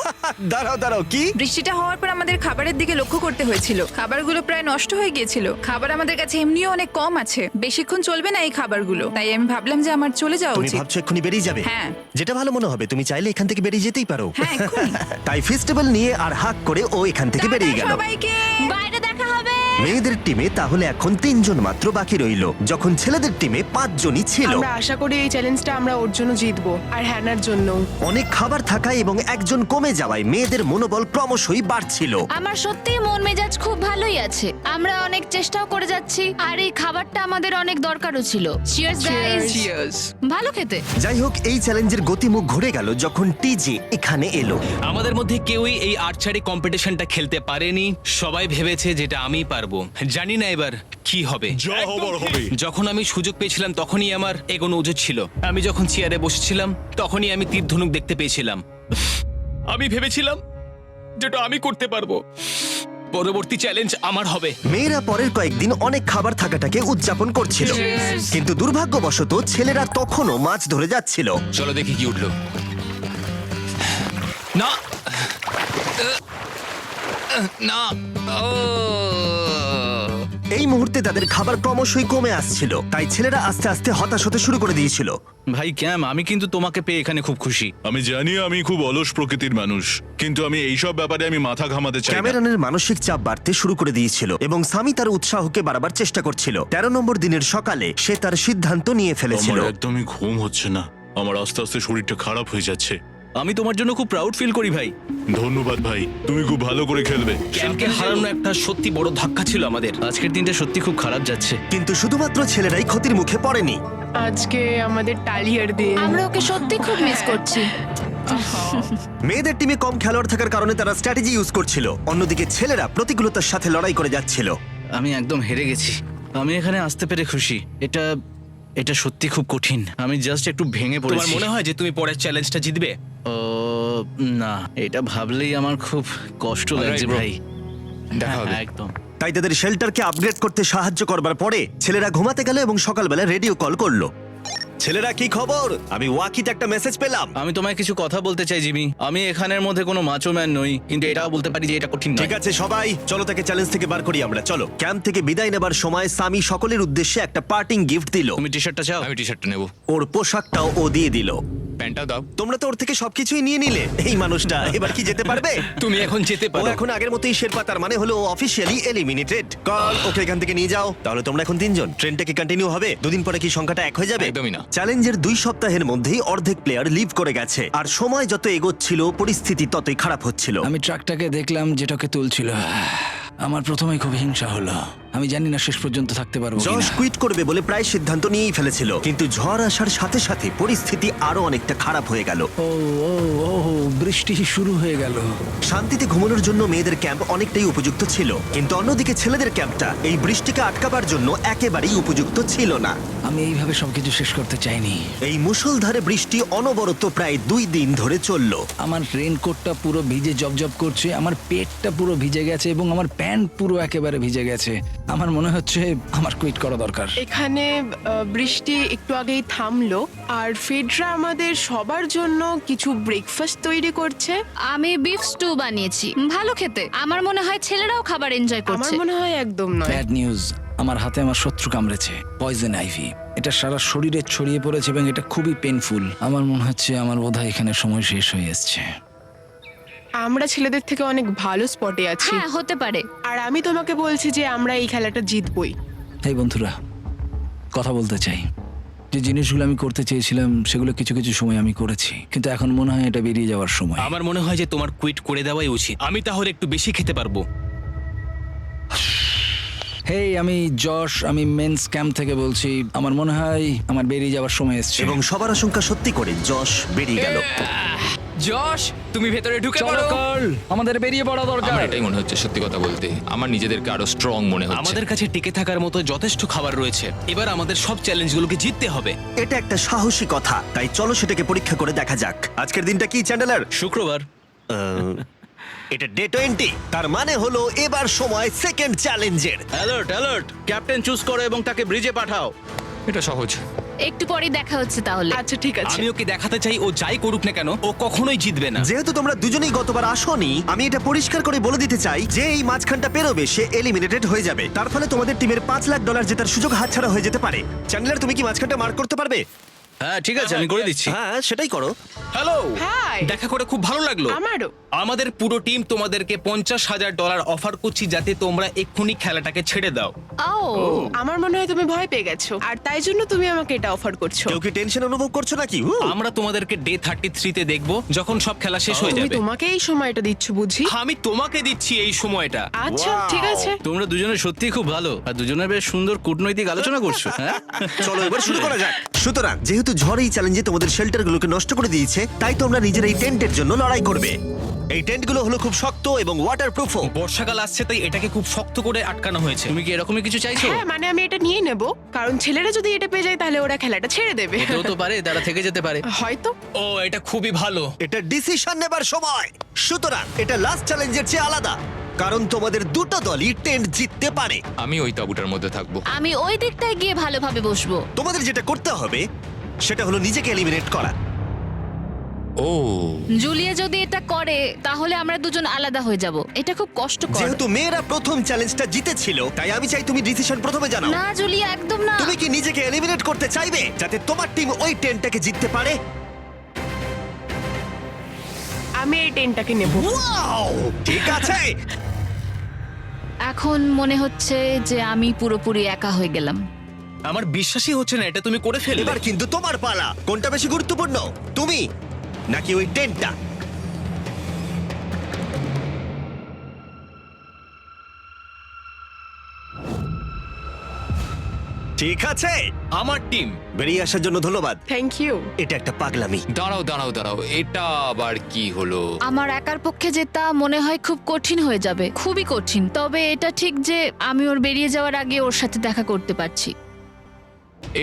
[SPEAKER 1] দাঁড়াও দাঁড়াও, কি?
[SPEAKER 3] বৃষ্টিটা হওয়ার পর আমাদের খাবারের দিকে লক্ষ্য করতে হয়েছিল। খাবারগুলো প্রায় নষ্ট হয়ে গিয়েছিল। খাবার আমাদের কাছে এমনিও অনেক কম আছে, বেশিক্ষণ চলবে না এই খাবারগুলো। তাই আমি ভাবলাম যে আমার চলে যাওয়া
[SPEAKER 1] তুমি
[SPEAKER 3] উচিত।
[SPEAKER 1] ভাবছো এক্ষুনি বেরিয়ে যাবে?
[SPEAKER 3] হ্যাঁ।
[SPEAKER 1] যেটা ভালো মনে হবে। তুমি চাইলে এখান থেকে বেরিয়ে যেতেই পারো।
[SPEAKER 3] হ্যাঁ, এক্ষুনি।
[SPEAKER 1] তাই ফেস্টিভ্যাল নিয়ে আর হাক করে ও এখান থেকে বেরিয়ে
[SPEAKER 3] টাটা
[SPEAKER 1] গেল।
[SPEAKER 3] সবাইকে।
[SPEAKER 5] বাইরে দেখা হবে।
[SPEAKER 1] মেয়েদের টিমে তাহলে এখন 3 জন মাত্র বাকি রইলো, যখন ছেলেদের টিমে 5 জনই ছিল।
[SPEAKER 8] আমরা আশা করি এই চ্যালেঞ্জটা আমরা ওর জন্য জিতবো আর হ্যানার জন্য।
[SPEAKER 1] অনেক খাবার থাকায় এবং একজন কমে যাওয়ায় মেয়েদের মনোবল ক্রমশই বাড়ছিল।
[SPEAKER 5] আমার সত্যিই মন মেজাজ খুব ভালোই আছে। আমরা অনেক চেষ্টাও করে যাচ্ছি আর এই খাবারটা আমাদের অনেক দরকারও ছিল। Cheers guys. ভালো খেতে।
[SPEAKER 1] যাই হোক, এই চ্যালেঞ্জের গতিমুখ ঘুরে গেল যখন টিজে এখানে এলো।
[SPEAKER 2] আমাদের মধ্যে কেউই এই আর্চারি কম্পিটিশনটা খেলতে পারেনি। সবাই ভেবেছে যেটা আমিই পারবো। জানি না এবার কি হবে।
[SPEAKER 4] যা হবার হবে।
[SPEAKER 2] যখন আমি সুযোগ পেয়েছিলাম তখনই আমার এগোনো উচিত ছিল। আমি যখন চেয়ারে বসেছিলাম তখনই আমি তীর ধনুক দেখতে পেয়েছিলাম। আমি ভেবেছিলাম যেটা আমি করতে পারবো। পরবর্তী চ্যালেঞ্জ আমার হবে।
[SPEAKER 1] মেয়েরা পরের কয়েকদিন অনেক খাবার থাকাটাকে উদযাপন করছিল, কিন্তু দুর্ভাগ্যবশত ছেলেরা তখনও মাছ ধরে যাচ্ছিল।
[SPEAKER 7] চলো দেখি কি উঠলো। না না ও
[SPEAKER 1] এই মুহূর্তে তাদের খাবার ক্রমশই কমে আসছিল, তাই ছেলেরা আস্তে আস্তে হতাশ হতে শুরু করে দিয়েছিল।
[SPEAKER 2] ভাই ক্যাম, আমি কিন্তু তোমাকে পেয়ে এখানে খুব খুশি।
[SPEAKER 4] আমি জানি আমি খুব অলস প্রকৃতির মানুষ, কিন্তু আমি এইসব ব্যাপারে আমি মাথা ঘামাতে চাই না।
[SPEAKER 1] ক্যামেরনের মানসিক চাপ বাড়তে শুরু করে দিয়েছিল এবং সামি তার উৎসাহকে বাড়াবার চেষ্টা করছিল। 13 নম্বর দিনের সকালে সে তার সিদ্ধান্ত নিয়ে ফেলেছিল।
[SPEAKER 4] আমার একদমই ঘুম হচ্ছে না। আমার আস্তে আস্তে শরীরটা খারাপ হয়ে যাচ্ছে।
[SPEAKER 6] আমি তোমার জন্য খুব প্রাউড ফিল করি ভাই।
[SPEAKER 4] ধন্যবাদ ভাই, তুমি খুব ভালো করে খেলবে।
[SPEAKER 2] ক্যাম্পকে হারানো একটা সত্যি বড় ধাক্কা ছিল আমাদের।
[SPEAKER 6] আজকের দিনটা সত্যি খুব খারাপ যাচ্ছে।
[SPEAKER 1] কিন্তু শুধুমাত্র ছেলেরাই ক্ষতির মুখে পড়েনি।
[SPEAKER 8] আজকে আমাদের টালিয়ার দিন।
[SPEAKER 5] আমরা ওকে সত্যি খুব মিস করছি।
[SPEAKER 1] মেয়েদের টিমে কম খেলোয়াড় থাকার কারণে তারা স্ট্র্যাটেজি ইউজ করছিল, অন্যদিকে ছেলেরা প্রতিকূলতার সাথে লড়াই করে যাচ্ছিল।
[SPEAKER 6] আমি একদম হেরে গেছি। আমি এখানে আসতে পেরে খুশি। এটা সত্যি খুব কঠিন। আমি জাস্ট একটু ভেঙে
[SPEAKER 2] তোমার
[SPEAKER 6] পড়েছি।
[SPEAKER 2] মনে হয় যে তুমি পরের চ্যালেঞ্জটা জিতবে?
[SPEAKER 6] ও না, এটা ভাবলেই আমার খুব কষ্ট লাগছে
[SPEAKER 7] Alright, bro.
[SPEAKER 6] ভাই।
[SPEAKER 7] দেখা হবে।
[SPEAKER 6] হ্যাঁ, একদম।
[SPEAKER 1] তাই তাদের শেল্টারকে আপগ্রেড করতে সাহায্য করবার পরে ছেলেরা ঘুমাতে গেল এবং সকালবেলা রেডিও কল করলো। ছেলেরা, কি খবর? আমি ওয়াকিতে একটা মেসেজ পেলাম।
[SPEAKER 6] আমি তোমায় কিছু কথা বলতে চাই জিমি। আমি এখানের মধ্যে কোনো মাচো ম্যান নই, কিন্তু এটাও বলতে পারি যে এটা কঠিন নয়।
[SPEAKER 1] ঠিক আছে সবাই, চলো তাকে চ্যালেঞ্জ থেকে বার করি আমরা। চলো। ক্যাম্প থেকে বিদায় নেবার সময় সামি সকলের উদ্দেশ্যে একটা পার্টিং গিফট দিল।
[SPEAKER 6] তুমি টি শার্টটা চাও?
[SPEAKER 7] আমি টি শার্টটা নেবো,
[SPEAKER 1] ওর পোশাকটাও ও দিয়ে দিল।
[SPEAKER 7] প্যান্টটাও দাও।
[SPEAKER 1] তোমরা তো ওর থেকে সবকিছুই নিয়ে নিলে। এই মানুষটা এবার কি যেতে পারবে?
[SPEAKER 2] তুমি এখন যেতে
[SPEAKER 1] ও
[SPEAKER 2] পারো।
[SPEAKER 1] এখন আগের মতোই শেরপা, তার মানে হলো অফিসিয়ালি এলিমিনেটেড। কল ওকে এখান থেকে নিয়ে যাও। তাহলে তোমরা এখন 3 জন। ট্রেনটা কি কন্টিনিউ হবে? দুদিন পরে কি সংখ্যাটা 1 হয়ে যাবে?
[SPEAKER 7] একদমই না।
[SPEAKER 1] চ্যালেঞ্জের 2 সপ্তাহের মধ্যেই অর্ধেক প্লেয়ার লিভ করে গেছে, আর সময় যত এগোচ্ছিল পরিস্থিতি ততই খারাপ হচ্ছিল।
[SPEAKER 6] আমি ট্রাকটাকে দেখলাম যেটাকে তুলছিল। আমার প্রথমেই খুব হিংসা হলো। আমি জানি না শেষ পর্যন্ত থাকতে পারবো
[SPEAKER 1] জশ
[SPEAKER 6] কিনা।
[SPEAKER 1] কুইট করবে বলে প্রায় সিদ্ধান্ত নিয়েই ফেলেছিল, কিন্তু ঝড় আসার সাথে সাথে পরিস্থিতি আরো অনেকটা খারাপ হয়ে গেল।
[SPEAKER 6] ও ও ও বৃষ্টি শুরু হয়ে গেল।
[SPEAKER 1] শান্তিতে ঘুমানোর জন্য মেয়েদের ক্যাম্প অনেকটাই উপযুক্ত ছিল, কিন্তু অন্যদিকে ছেলেদের ক্যাম্পটা এই বৃষ্টিকে আটকাবার জন্য একেবারেই উপযুক্ত ছিল না।
[SPEAKER 6] আমি এইভাবে সবকিছু শেষ করতে চাইনি।
[SPEAKER 1] এই মুষলধারে বৃষ্টি অনবরত প্রায় 2 দিন ধরে চলল।
[SPEAKER 6] আমার রেনকোটটা পুরো ভিজে জবজব করছে, আমার পেটটা পুরো ভিজে গেছে এবং আমার প্যান্ট পুরো একেবারে ভিজে গেছে। আমার মনে হচ্ছে আমার কুইট করা দরকার।
[SPEAKER 8] এখানে বৃষ্টি একটু আগেই থামলো, আর ফেডরা আমাদের সবার জন্য কিছু ব্রেকফাস্ট তৈরি করছে।
[SPEAKER 5] আমি বিফ স্টু বানিয়েছি, ভালো খেতে। আমার মনে হয় ছেলেরাও খাবার এনজয়
[SPEAKER 8] আমার
[SPEAKER 5] করছে।
[SPEAKER 8] মনে হয় একদম নয়।
[SPEAKER 6] ব্যাড নিউজ, আমার হাতে আমার শত্রু কামড়েছে, পয়জন আইভি। এটা সারা শরীরে ছড়িয়ে পড়েছে এবং এটা খুবই পেইনফুল। আমার মনে হচ্ছে আমার বোধহয় এখানে সময় শেষ হয়ে এসছে।
[SPEAKER 8] আমরা ছেলেদের থেকে অনেক ভালো স্পটে আছি,
[SPEAKER 5] হ্যাঁ, হতে পারে।
[SPEAKER 8] আর আমি তোমাকে বলছি যে আমরা এই খেলাটা জিতবই।
[SPEAKER 6] এই বন্ধুরা, কথা বলতে চাই। যে জিনিসগুলো আমি করতে চেয়েছিলাম সেগুলো কিছু কিছু সময় আমি করেছি, কিন্তু এখন মনে হয় এটা বেরিয়ে যাওয়ার সময়।
[SPEAKER 2] আমার মনে হয় যে তোমার কুইট করে দেওয়াই উচিত। আমি তাহলে একটু বেশি খেতে পারবো।
[SPEAKER 6] হেই, আমি যশ, আমি মেন্স ক্যাম্প থেকে বলছি। আমার মনে হয় আমার বেরিয়ে যাওয়ার সময় এসছে।
[SPEAKER 1] এবং সবার আশঙ্কা সত্যি করে যশ বেরিয়ে গেল।
[SPEAKER 9] যশ, তুমি ভেতরে ঢুকে
[SPEAKER 6] চলো
[SPEAKER 9] পড়ো।
[SPEAKER 6] কার্ল, আমাদের বেরিয়ে পড়া দরকার।
[SPEAKER 7] আমার এটাই মনে হচ্ছে, সত্যি কথা বলতে আমার নিজেদেরকে আরো স্ট্রং মনে হচ্ছে।
[SPEAKER 2] আমাদের কাছে টিকে থাকার মতো যথেষ্ট খাবার রয়েছে। এবার আমাদের সব চ্যালেঞ্জগুলোকে জিততে হবে।
[SPEAKER 1] এটা একটা সাহসী কথা, তাই চলো সেটাকে পরীক্ষা করে দেখা যাক। আজকের দিনটা কি চ্যান্ডেলার?
[SPEAKER 6] শুক্রবার।
[SPEAKER 1] এটা ডে 20, তার মানে হলো এবার সময় সেকেন্ড চ্যালেঞ্জের।
[SPEAKER 6] অ্যালার্ট অ্যালার্ট, ক্যাপ্টেন চুজ করো এবং তাকে ব্রিজে পাঠাও।
[SPEAKER 7] এটা সহজ।
[SPEAKER 5] একটু পরেই দেখা হচ্ছে তাহলে।
[SPEAKER 8] আচ্ছা ঠিক আছে।
[SPEAKER 2] আমি ওকে দেখাতে চাই ও যাই করুক না কেন, ও কখনোই জিতবে না।
[SPEAKER 1] যেহেতু তোমরা দুজনেই গতবার আসোনি, আমি এটা পরিষ্কার করে বলে দিতে চাই যে এই মাঝখানটা পেরোবে সে এলিমিনেটেড হয়ে যাবে। তার ফলে তোমাদের টিমের $5 লাখ জেতার সুযোগ হাতছাড়া হয়ে যেতে পারে। চ্যান্ডেলার, তুমি কি মাঝখানটা মার্ক করতে পারবে?
[SPEAKER 6] হ্যাঁ ঠিক আছে, আমি করে দিচ্ছি।
[SPEAKER 1] হ্যাঁ, সেটাই করো।
[SPEAKER 2] Hello,
[SPEAKER 8] hi.
[SPEAKER 2] দেখা করে খুব ভালো লাগলো।
[SPEAKER 8] আমারও।
[SPEAKER 2] আমাদের পুরো টিম তোমাদেরকে $50,000 অফার করছি যাতে তোমরা এক্ষুনি খেলাটাকে ছেড়ে দাও।
[SPEAKER 5] ও,
[SPEAKER 8] আমার মনে হয় তুমি ভয় পেয়ে গেছো, আর তাই জন্য তুমি আমাকে এটা অফার করছো।
[SPEAKER 1] কেউ কি টেনশন অনুভব করছো নাকি?
[SPEAKER 2] আমরা তোমাদেরকে ডে 33-তে দেখবো, যখন সব খেলা শেষ হয়ে
[SPEAKER 8] তুমি
[SPEAKER 2] যাবে।
[SPEAKER 8] তোমাকে এই সময়টা দিচ্ছ বুঝি?
[SPEAKER 2] আমি তোমাকে দিচ্ছি এই সময়টা।
[SPEAKER 8] আচ্ছা ঠিক আছে।
[SPEAKER 6] তোমরা দুজনে সত্যিই খুব ভালো, আর দুজনে বেশ সুন্দর কূটনৈতিক আলোচনা করছো। হ্যাঁ,
[SPEAKER 1] চলো এবার শুরু করা যাক। সুতরাং যেহেতু ঝড় এই চ্যালেঞ্জে তোমাদের শেল্টারগুলোকে নষ্ট করে দিয়েছে, তাই তোমরা নিজের এই টেন্টের জন্য লড়াই করবে। এই টেন্টগুলো হলো খুব শক্ত এবং ওয়াটারপ্রুফও।
[SPEAKER 2] বর্ষাকাল আসছে তাই এটাকে খুব শক্ত করে আটকানো হয়েছে।
[SPEAKER 6] তুমি কি এরকমই কিছু চাইছো?
[SPEAKER 8] হ্যাঁ মানে আমি এটা নিয়ে নেব, কারণ ছেলেরা যদি এটা পেয়ে যায় তাহলে ওরা খেলাটা ছেড়ে দেবে।
[SPEAKER 6] হতেও তো পারে তারা থেকে যেতে পারে।
[SPEAKER 8] হয়তো।
[SPEAKER 2] ও, এটা খুবই ভালো।
[SPEAKER 1] এটা ডিসিশন নেবার সময়। সুতরাং এটা লাস্ট চ্যালেঞ্জের চেয়ে আলাদা, কারণ তোমাদের দুটো দলই টেন্ট জিততে পারে।
[SPEAKER 7] আমি ওই তাঁবুটার মধ্যে থাকবো।
[SPEAKER 5] আমি ওই দিকটায় গিয়ে ভালোভাবে বসবো।
[SPEAKER 1] তোমাদের যেটা করতে হবে সেটা হলো নিজেকে এলিমিনেট করা।
[SPEAKER 7] ও,
[SPEAKER 5] জুলিয়া যদি এটা করে তাহলে আমরা দুজন আলাদা হয়ে যাব। এটা খুব কষ্টকর।
[SPEAKER 1] যেহেতু মেয়েরা প্রথম চ্যালেঞ্জটা জিতেছিল, তাই আমি চাই তুমি ডিসিশন প্রথমে জানাও।
[SPEAKER 5] না জুলিয়া, একদম না।
[SPEAKER 1] তুমি কি নিজেকে এলিমিনেট করতে চাইবে যাতে তোমার টিম ওই টেন্টটাকে জিততে পারে?
[SPEAKER 8] আমি এই টেনটাকে নেব।
[SPEAKER 1] ওয়াও, ঠিক আছে।
[SPEAKER 5] এখন মনে হচ্ছে যে আমি পুরোপুরি একা হয়ে গেলাম।
[SPEAKER 2] আমার বিশ্বাসই হচ্ছে না এটা তুমি করে ফেললে।
[SPEAKER 1] এবার কিন্তু তোমার পালা। কোনটা বেশি গুরুত্বপূর্ণ, তুমি নাকি ওই টেন্টটা? ঠিক আছে,
[SPEAKER 2] আমার টিম।
[SPEAKER 1] বেরিয়ে আসার জন্য ধন্যবাদ।
[SPEAKER 8] Thank you.
[SPEAKER 1] এটা একটা পাগলামি।
[SPEAKER 7] দাঁড়াও দাঁড়াও দাঁড়াও, এটা আবার কি হলো?
[SPEAKER 5] আমার একার পক্ষে জেতা মনে হয় খুব কঠিন হয়ে যাবে, খুবই কঠিন। তবে এটা ঠিক যে আমি ওর বেরিয়ে যাওয়ার আগে ওর সাথে দেখা করতে পারছি।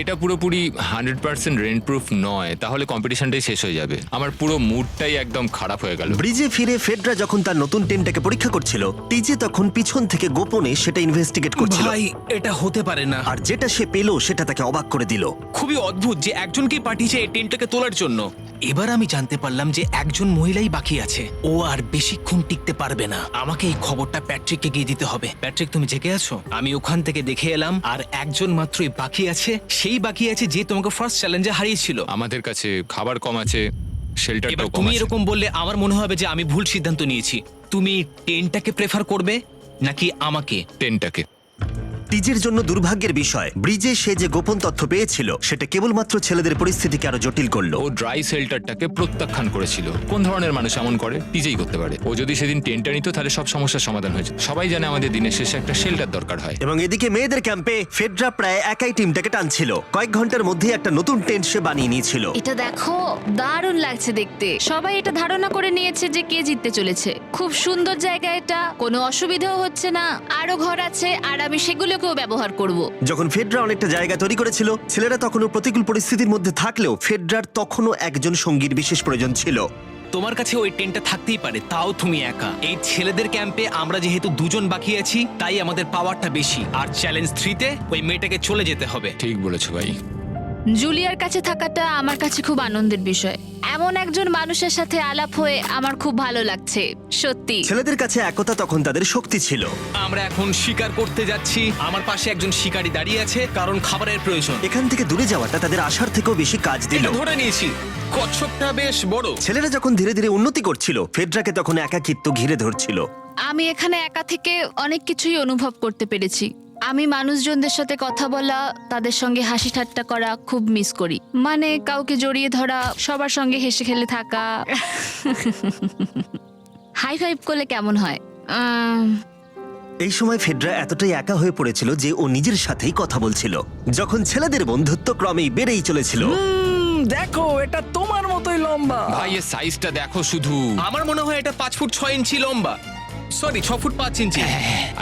[SPEAKER 7] এটা পুরোপুরি 100% রেন্ট প্রুফ নয়, তাহলে কম্পিটিশনটাই শেষ হয়ে যাবে। আমার পুরো মুডটাই একদম খারাপ হয়ে গেল।
[SPEAKER 1] ব্রিজে ফিরে ফেডরা যখন তার নতুন টেন্টটাকে পরীক্ষা করছিল, টিজে তখন পিছন থেকে গোপনে সেটা ইনভেস্টিগেট করছিল।
[SPEAKER 2] ভাই এটা হতে পারে না।
[SPEAKER 1] আর যেটা সে পেল সেটা তাকে অবাক করে দিল।
[SPEAKER 2] খুবই অদ্ভুত যে একজনকেই পাঠিয়েছে এই টেন্টটাকে তোলার জন্য। এবার আমি জানতে পারলাম যে একজন মহিলাই বাকি আছে। ও আর বেশিক্ষণ টিকতে পারবে না। আমাকে এই খবরটা প্যাট্রিককে গিয়ে দিতে হবে। প্যাট্রিক, তুমি জেগে আছো? আমি ওখান থেকে দেখে এলাম আর একজন মাত্রই বাকি আছে। সেই বাকি আছে যে তোমাকে ফার্স্ট চ্যালেঞ্জে হারিয়েছিল।
[SPEAKER 7] আমাদের কাছে খাবার কম আছে,
[SPEAKER 2] এবার
[SPEAKER 7] শেল্টারটাও কম
[SPEAKER 2] তুমি
[SPEAKER 7] আছে।
[SPEAKER 2] এরকম বললে আমার মনে হবে যে আমি ভুল সিদ্ধান্ত নিয়েছি। তুমি টেন্টটাকে প্রেফার করবে নাকি আমাকে?
[SPEAKER 7] টেনটাকে।
[SPEAKER 1] টিজের জন্য দুর্ভাগ্যের বিষয়, ব্রিজে সে যে গোপন তথ্য পেয়েছিল সেটা কেবলমাত্র ছেলেদের পরিস্থিতিকে আরো জটিল করলো।
[SPEAKER 7] ও ড্রাই শেল্টারটাকে প্রত্যাখ্যান করেছিল। কোন ধরনের মানুষ এমন করে? টিজেই করতে পারে। ও যদি সেদিন টেন্টটা নিত তাহলে সব সমস্যার সমাধান হয়েছে। সবাই জানে আমাদের দিনের শেষে একটা শেল্টার দরকার হয়।
[SPEAKER 1] এবং এদিকে মেয়েদের ক্যাম্পে ফেডরা প্রায় একাই টিমটাকে টানছিল। কয়েক ঘন্টার মধ্যে একটা নতুন টেন্ট সে বানিয়ে নিয়েছিল।
[SPEAKER 5] এটা দেখো, দারুণ লাগছে দেখতে। সবাই এটা ধারণা করে নিয়েছে যে কে জিততে চলেছে। খুব সুন্দর জায়গা এটা, কোনো অসুবিধাও হচ্ছে না। আরো ঘর আছে আর আমি সেগুলোকেও ব্যবহার করব।
[SPEAKER 1] যখন ফেডরা অনেকটা জায়গা তৈরি করেছিল, ছেলেরা তখনও প্রতিকূল পরিস্থিতির মধ্যে থাকলেও ফেডরার তখনও একজন সঙ্গীর বিশেষ প্রয়োজন ছিল।
[SPEAKER 2] তোমার কাছে ওই টেন্টটা থাকতেই পারে, তাও তুমি একা। এই ছেলেদের ক্যাম্পে আমরা যেহেতু দুজন বাকি আছি, তাই আমাদের পাওয়ারটা বেশি। আর চ্যালেঞ্জ 3-তে ওই মেয়েটাকে চলে যেতে হবে।
[SPEAKER 7] ঠিক বলেছো ভাই।
[SPEAKER 5] জুলিয়ার কাছে থাকাটা আমার কাছে খুব আনন্দের বিষয়। এমন একজন মানুষের সাথে আলাপ হয়ে আমার খুব ভালো লাগছে, সত্যি।
[SPEAKER 1] ছেলেদের কাছে একতা তখন তাদের শক্তি ছিল।
[SPEAKER 2] আমরা এখন শিকার করতে যাচ্ছি। আমার পাশে একজন শিকারী দাঁড়িয়ে আছে, কারণ খাবারের প্রয়োজন।
[SPEAKER 1] এখান থেকে দূরে যাওয়াটা তাদের আশার থেকেও বেশি কাজ দিল।
[SPEAKER 2] এটা ধরে নিয়েছি। কচ্ছপটা বেশ বড়।
[SPEAKER 1] ছেলেরা যখন ধীরে ধীরে উন্নতি করছিল, ফেডরাকে তখন একাকিত্ব ঘিরে ধরছিল।
[SPEAKER 5] আমি এখানে একা থেকে অনেক কিছুই অনুভব করতে পেরেছি। আমি মানুষজনদের সাথে কথা বলা, তাদের সঙ্গে হাসি ঠাট্টা করা খুব মিস করি। মানে কাউকে জড়িয়ে ধরা, সবার সঙ্গে হেসে খেলে থাকা। হাই ফাইভ করলে কেমন হয়?
[SPEAKER 1] এই সময় ফেডরা এতটাই একা হয়ে পড়েছিল যে ও নিজের সাথেই কথা বলছিল। যখন ছেলেদের বন্ধুত্ব ক্রমেই বেড়েই চলেছিল,
[SPEAKER 6] দেখো, এটা তোমার মতোই লম্বা।
[SPEAKER 7] ভাই এর সাইজটা দেখো শুধু।
[SPEAKER 2] আমার মনে হয় এটা 5 ফুট 6 ইঞ্চি লম্বা। সরি, 6 ফুট 5 ইঞ্চি।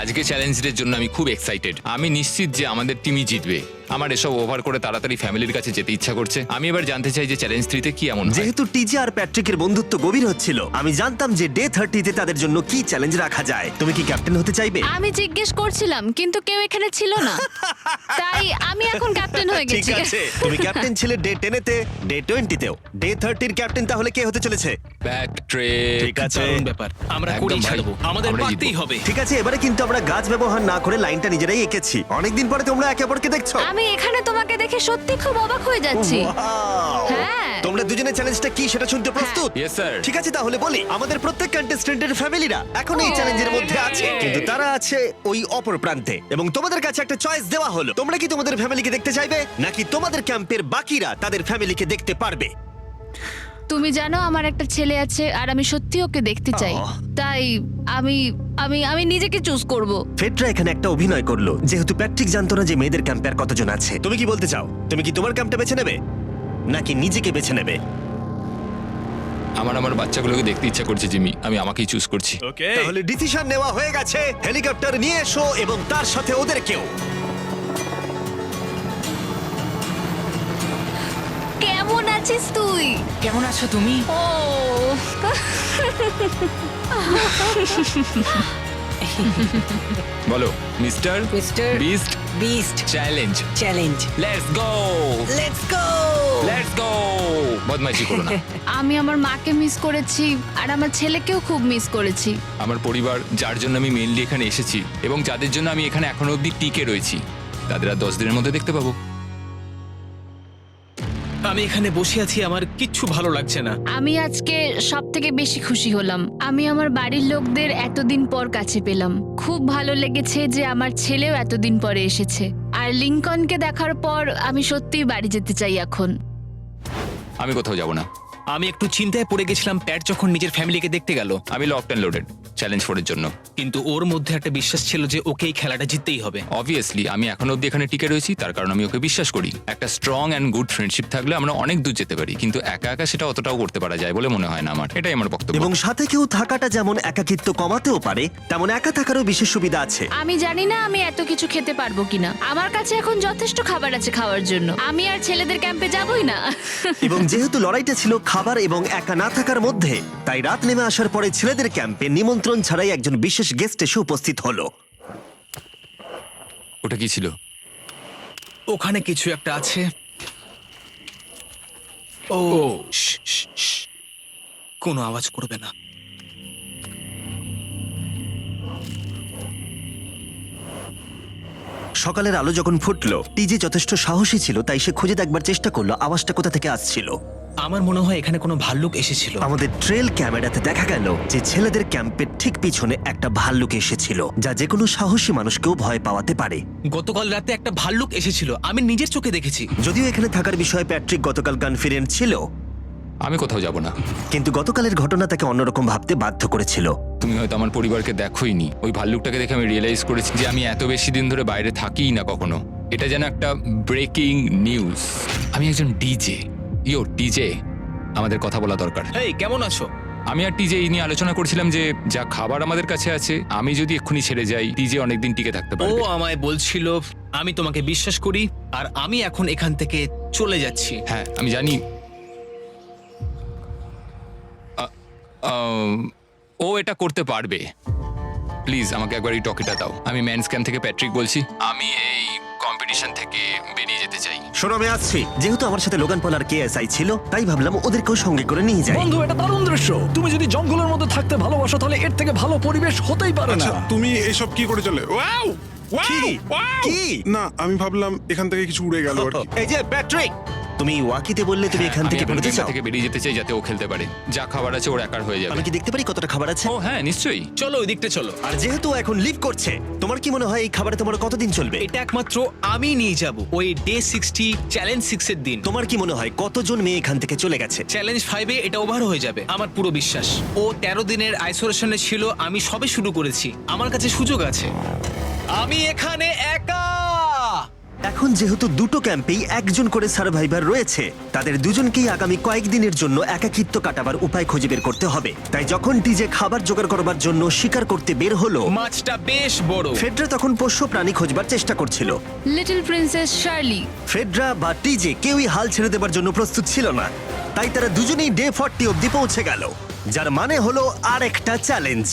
[SPEAKER 7] আজকে চ্যালেঞ্জের জন্য আমি খুব এক্সাইটেড। আমি নিশ্চিত যে আমাদের টিমই জিতবে। আমার এসব ওভার করে তাড়াতাড়ি ফ্যামিলির কাছে যেতে ইচ্ছা করছে। আমি এবার জানতে চাই যে চ্যালেঞ্জ 3-তে কি এমন হয়।
[SPEAKER 1] যেহেতু টিজে আর প্যাট্রিকের বন্ধুত্ব গভীর হচ্ছিল, আমি জানতাম যে ডে 30-তে তাদের জন্য কি চ্যালেঞ্জ রাখা যায়। তুমি কি ক্যাপ্টেন হতে চাইবে?
[SPEAKER 5] আমি জিজ্ঞেস করছিলাম, কিন্তু কেউ এখানে ছিল না, তাই আমি এখন ক্যাপ্টেন হয়ে
[SPEAKER 1] ঠিক
[SPEAKER 5] গেছি।
[SPEAKER 1] আছে, তুমি ক্যাপ্টেন ছিলে ডে 10-তে, ডে 20-তেও। ডে 30-র ক্যাপ্টেন তাহলে কে হতে চলেছে?
[SPEAKER 7] প্যাট্রিক।
[SPEAKER 1] ঠিক আছে,
[SPEAKER 2] দারুণ ব্যাপার। আমরা
[SPEAKER 7] একদম
[SPEAKER 2] করেই
[SPEAKER 7] ভাই।
[SPEAKER 2] ছাড়বো। আমাদের
[SPEAKER 7] আমরা
[SPEAKER 2] পারতেই
[SPEAKER 7] জিতবো।
[SPEAKER 2] হবে।
[SPEAKER 1] ঠিক আছে। এবারে কিন্তু আমরা গাছ ব্যবহার না করে লাইনটা নিজেরাই এঁকেছি। অনেকদিন পরে তোমরা একে অপরকে দেখছো।
[SPEAKER 5] আমি এখানে তোমাকে দেখে সত্যি খুব অবাক হয়ে যাচ্ছি।
[SPEAKER 1] Wow!
[SPEAKER 5] হ্যাঁ।
[SPEAKER 1] তোমরা দুজনের চ্যালেঞ্জটা কি সেটা শুনতে প্রস্তুত?
[SPEAKER 7] Yes, sir.
[SPEAKER 1] ঠিক আছে, তাহলে বলি, আমাদের প্রত্যেক কন্টেস্টেন্টের ফ্যামিলিরা এখন এই চ্যালেঞ্জের মধ্যে আছে, কিন্তু তারা আছে ওই অপর প্রান্তে। এবং তোমাদের কাছে একটা চয়েস দেওয়া হলো, তোমরা কি তোমাদের ফ্যামিলিকে দেখতে চাইবে নাকি তোমাদের ক্যাম্পের বাকিরা তাদের ফ্যামিলিকে দেখতে পারবে?
[SPEAKER 5] তুমি জানো আমার একটা ছেলে আছে আর আমি সত্যি ওকে দেখতে চাই।
[SPEAKER 1] আহ।
[SPEAKER 5] তাই আমি আমি আমি নিজেকে চুজ করব।
[SPEAKER 1] ফেডরা এখানে একটা অভিনয় করলো, যেহেতু প্যাট্রিক জানতো না যে মেয়েদের ক্যাম্পে আর কতজন আছে। তুমি কি বলতে চাও? তুমি কি তোমার ক্যাম্পটা বেছে নেবে নাকি নিজেকে বেছে নেবে?
[SPEAKER 7] আমার বাচ্চাগুলোকে দেখতে ইচ্ছা করছে জিমি। আমি আমাকেই চুজ করছি।
[SPEAKER 1] তাহলে ডিসিশন নেওয়া হয়ে গেছে। হেলিকপ্টার নিয়ে এসো এবং তার সাথে ওদেরকেও।
[SPEAKER 5] কেমন আছিস তুই?
[SPEAKER 9] কেমন আছো তুমি?
[SPEAKER 5] ও
[SPEAKER 7] বলো mister
[SPEAKER 10] mister
[SPEAKER 7] beast
[SPEAKER 10] beast
[SPEAKER 7] challenge.
[SPEAKER 10] Challenge.
[SPEAKER 7] Let's go,
[SPEAKER 10] let's go.
[SPEAKER 7] Let's go. বদমাইশি করো না।
[SPEAKER 5] আমি আমার মাকে মিস করেছি আর আমার ছেলেকেও খুব মিস করেছি।
[SPEAKER 7] আমার পরিবার, যার জন্য আমি মেইনলি এখানে এসেছি এবং যাদের জন্য আমি এখানে এখনো অবধি টিকে রয়েছি, তাদের আর 10 দিনের মধ্যে দেখতে পাবো।
[SPEAKER 2] আমি এখানে বসে আছি, আমার কিচ্ছু ভালো লাগছে না।
[SPEAKER 5] আমি আজকে সব থেকে বেশি খুশি হলাম। আমি আমার বাড়ির লোকদের এতদিন পর কাছে পেলাম। খুব ভালো লেগেছে যে আমার ছেলেও এতদিন পরে এসেছে। আর লিংকনকে দেখার পর আমি সত্যিই বাড়ি যেতে চাই এখন।
[SPEAKER 7] আমি কোথাও যাব না।
[SPEAKER 2] আমি একটু চিন্তায় পড়ে গেছিলাম প্যাট যখন নিজের ফ্যামিলিকে দেখতে গেল,
[SPEAKER 7] আমি লকড অ্যান্ড লোডেড চ্যালেঞ্জ 4 এর জন্য।
[SPEAKER 2] কিন্তু ওর মধ্যে একটা বিশ্বাস ছিল যে ওকে এই খেলাটা জিততেই হবে।
[SPEAKER 7] অবভিয়াসলি আমি এখনো অব্দি এখানে টিকে রয়েছি, তার কারণ আমি ওকে বিশ্বাস করি। একটা স্ট্রং অ্যান্ড গুড ফ্রেন্ডশিপ থাকলে আমরা অনেক দূর যেতে পারি, কিন্তু একা একা সেটা অতটাও করতে পারা যায় বলে মনে হয় না আমার। এটাই আমার বক্তব্য।
[SPEAKER 1] এবং সাথে কেউ থাকাটা যেমন একাকিত্ব কমাতেও পারে, তেমন একা থাকারও বিশেষ সুবিধা আছে।
[SPEAKER 5] আমি জানি না আমি এত কিছু খেতে পারবো কিনা। আমার কাছে এখন যথেষ্ট খাবার আছে খাওয়ার জন্য। আমি আর ছেলেদের ক্যাম্পে যাবই না।
[SPEAKER 1] এবং যেহেতু লড়াইটা ছিল খাবার এবং একা না থাকার মধ্যে, তাই রাত নেমে আসার পরে ছেলেদের ক্যাম্পে নিমন্ত্রণ ছাড়াই একজন বিশেষ গেস্ট এসে উপস্থিত হলো।
[SPEAKER 7] ওটা কি ছিল?
[SPEAKER 2] ওখানে কিছু একটা আছে। ও শ্, শ্, শ্। কোনো আওয়াজ করবে না।
[SPEAKER 1] সকালের আলো যখন ফুটলো, টিজে যথেষ্ট সাহসী ছিল, তাই সে খুঁজে দেখবার চেষ্টা করলো আওয়াজটা কোথা থেকে আসছিল।
[SPEAKER 2] আমার মনে হয় এখানে কোনো ভাল্লুক এসেছিল।
[SPEAKER 1] আমাদের ট্রেল ক্যামেরাতে দেখা গেল যে ছেলেদের ক্যাম্পের ঠিক পিছনে একটা ভাল্লুক এসেছিল, যা যে কোনো সাহসী মানুষকেও ভয় পাওয়াতে পারে।
[SPEAKER 2] গতকাল রাতে একটা ভাল্লুক এসেছিল, আমি নিজের চোখে দেখেছি।
[SPEAKER 1] যদিও এখানে থাকার বিষয়ে প্যাট্রিক গতকাল কনফিডেন্ট ছিল,
[SPEAKER 7] আমি কোথাও যাব না।
[SPEAKER 1] কিন্তু গতকালের ঘটনা তাকে অন্যরকম ভাবতে বাধ্য করেছিল।
[SPEAKER 7] তুমি হয়তো আমার পরিবারকে দেখোইনি। ওই ভাল্লুকটাকে দেখে আমি রিয়েলাইজ করেছি যে আমি এত বেশি দিন ধরে বাইরে থাকিই না কখনো। এটা যেন একটা ব্রেকিং নিউজ। আমি একজন ডিজে। ডিজে, আমাদের কথা বলা দরকার।
[SPEAKER 2] এই কেমন আছো?
[SPEAKER 7] আমি আর টিজে এই নিয়ে আলোচনা করছিলাম যে যা খাবার আমাদের কাছে আছে, আমি যদি এক্ষুনি ছেড়ে যাই, টিজে অনেকদিন টিকে থাকতে
[SPEAKER 2] ও
[SPEAKER 7] পারবে।
[SPEAKER 2] আমায় বলছিল আমি তোমাকে বিশ্বাস করি, আর আমি এখন এখান থেকে চলে যাচ্ছি।
[SPEAKER 7] হ্যাঁ আমি জানি। ও এটা করতে পারবে। প্লিজ আমাকে একবার এই টকিটা দাও। আমি ম্যানস ক্যাম্প থেকে প্যাট্রিক বলছি। আমি এই কম্পিটিশন থেকে বেরিয়ে যেতে চাই।
[SPEAKER 1] শোনো, আমি আসছি। যেহেতু আমার সাথে লোগান পল আর কেএসআই ছিল, তাই ভাবলাম ওদেরকেও সঙ্গে করে নিয়ে যাই।
[SPEAKER 6] বন্ধু, এটা দারুণ দৃশ্য। তুমি যদি জঙ্গলের মধ্যে থাকতে ভালোবাসো, তাহলে এর থেকে ভালো পরিবেশ হতেই পারে না।
[SPEAKER 10] আচ্ছা, তুমি এসব কি করে চলে? ওয়াও
[SPEAKER 1] কি? কি?
[SPEAKER 10] না, আমি ভাবলাম এখান থেকে কিছু উড়ে গেল আর কি।
[SPEAKER 1] এই যে প্যাট্রিক, তুমি ওয়াকিতে বললে তুমি এখান থেকে
[SPEAKER 7] আমি
[SPEAKER 1] বেরোতে
[SPEAKER 7] এখন
[SPEAKER 1] চাও।
[SPEAKER 7] থেকে বেরিয়ে যেতে চাই যাতে ও খেলতে পারে। যা খাবার আছে ওর একার হয়ে যাবে।
[SPEAKER 1] আমি কি দেখতে পারি কতটা খাবার আছে?
[SPEAKER 7] ও হ্যাঁ নিশ্চয়ই।
[SPEAKER 2] চলো ওই দিকটা চলো।
[SPEAKER 1] আর যেহেতু ও এখন লিভ করছে, তোমার কি মনে হয় এই খাবারে তোমার কতদিন চলবে?
[SPEAKER 2] এটা একমাত্র আমি নিয়ে যাব ওই ডে 60 চ্যালেঞ্জ 6 এর দিন।
[SPEAKER 1] তোমার কি মনে হয় কতজন মেয়ে এখান থেকে চলে গেছে?
[SPEAKER 2] চ্যালেঞ্জ 5 এ এটা ওভার হয়ে যাবে, আমার পুরো বিশ্বাস। ও 13 দিনের আইসোলেশনে ছিল, আমি সবে শুরু করেছি। আমার কাছে সুযোগ আছে। আমি এখানে একা।
[SPEAKER 1] এখন যেহেতু দুটো ক্যাম্পেই একজন করে সার্ভাইভার রয়েছে, তাদের দুজনকেই আগামী কয়েকদিনের জন্য একাকিত্ব কাটাবার উপায় খুঁজে বের করতে হবে। তাই যখন টিজে খাবার জোগাড় করবার জন্য শিকার করতে বের হলো,
[SPEAKER 2] মাছটা বেশ বড়।
[SPEAKER 1] ফেডরা তখন পোষ্য প্রাণী খোঁজবার চেষ্টা করছিল।
[SPEAKER 5] Little princess Shirley.
[SPEAKER 1] ফেডরা বা টিজে কেউই হাল ছেড়ে দেবার জন্য প্রস্তুত ছিল না, তাই তারা দুজনেই ডে 40 অব্দি পৌঁছে গেল, যার মানে হলো আর একটা চ্যালেঞ্জ।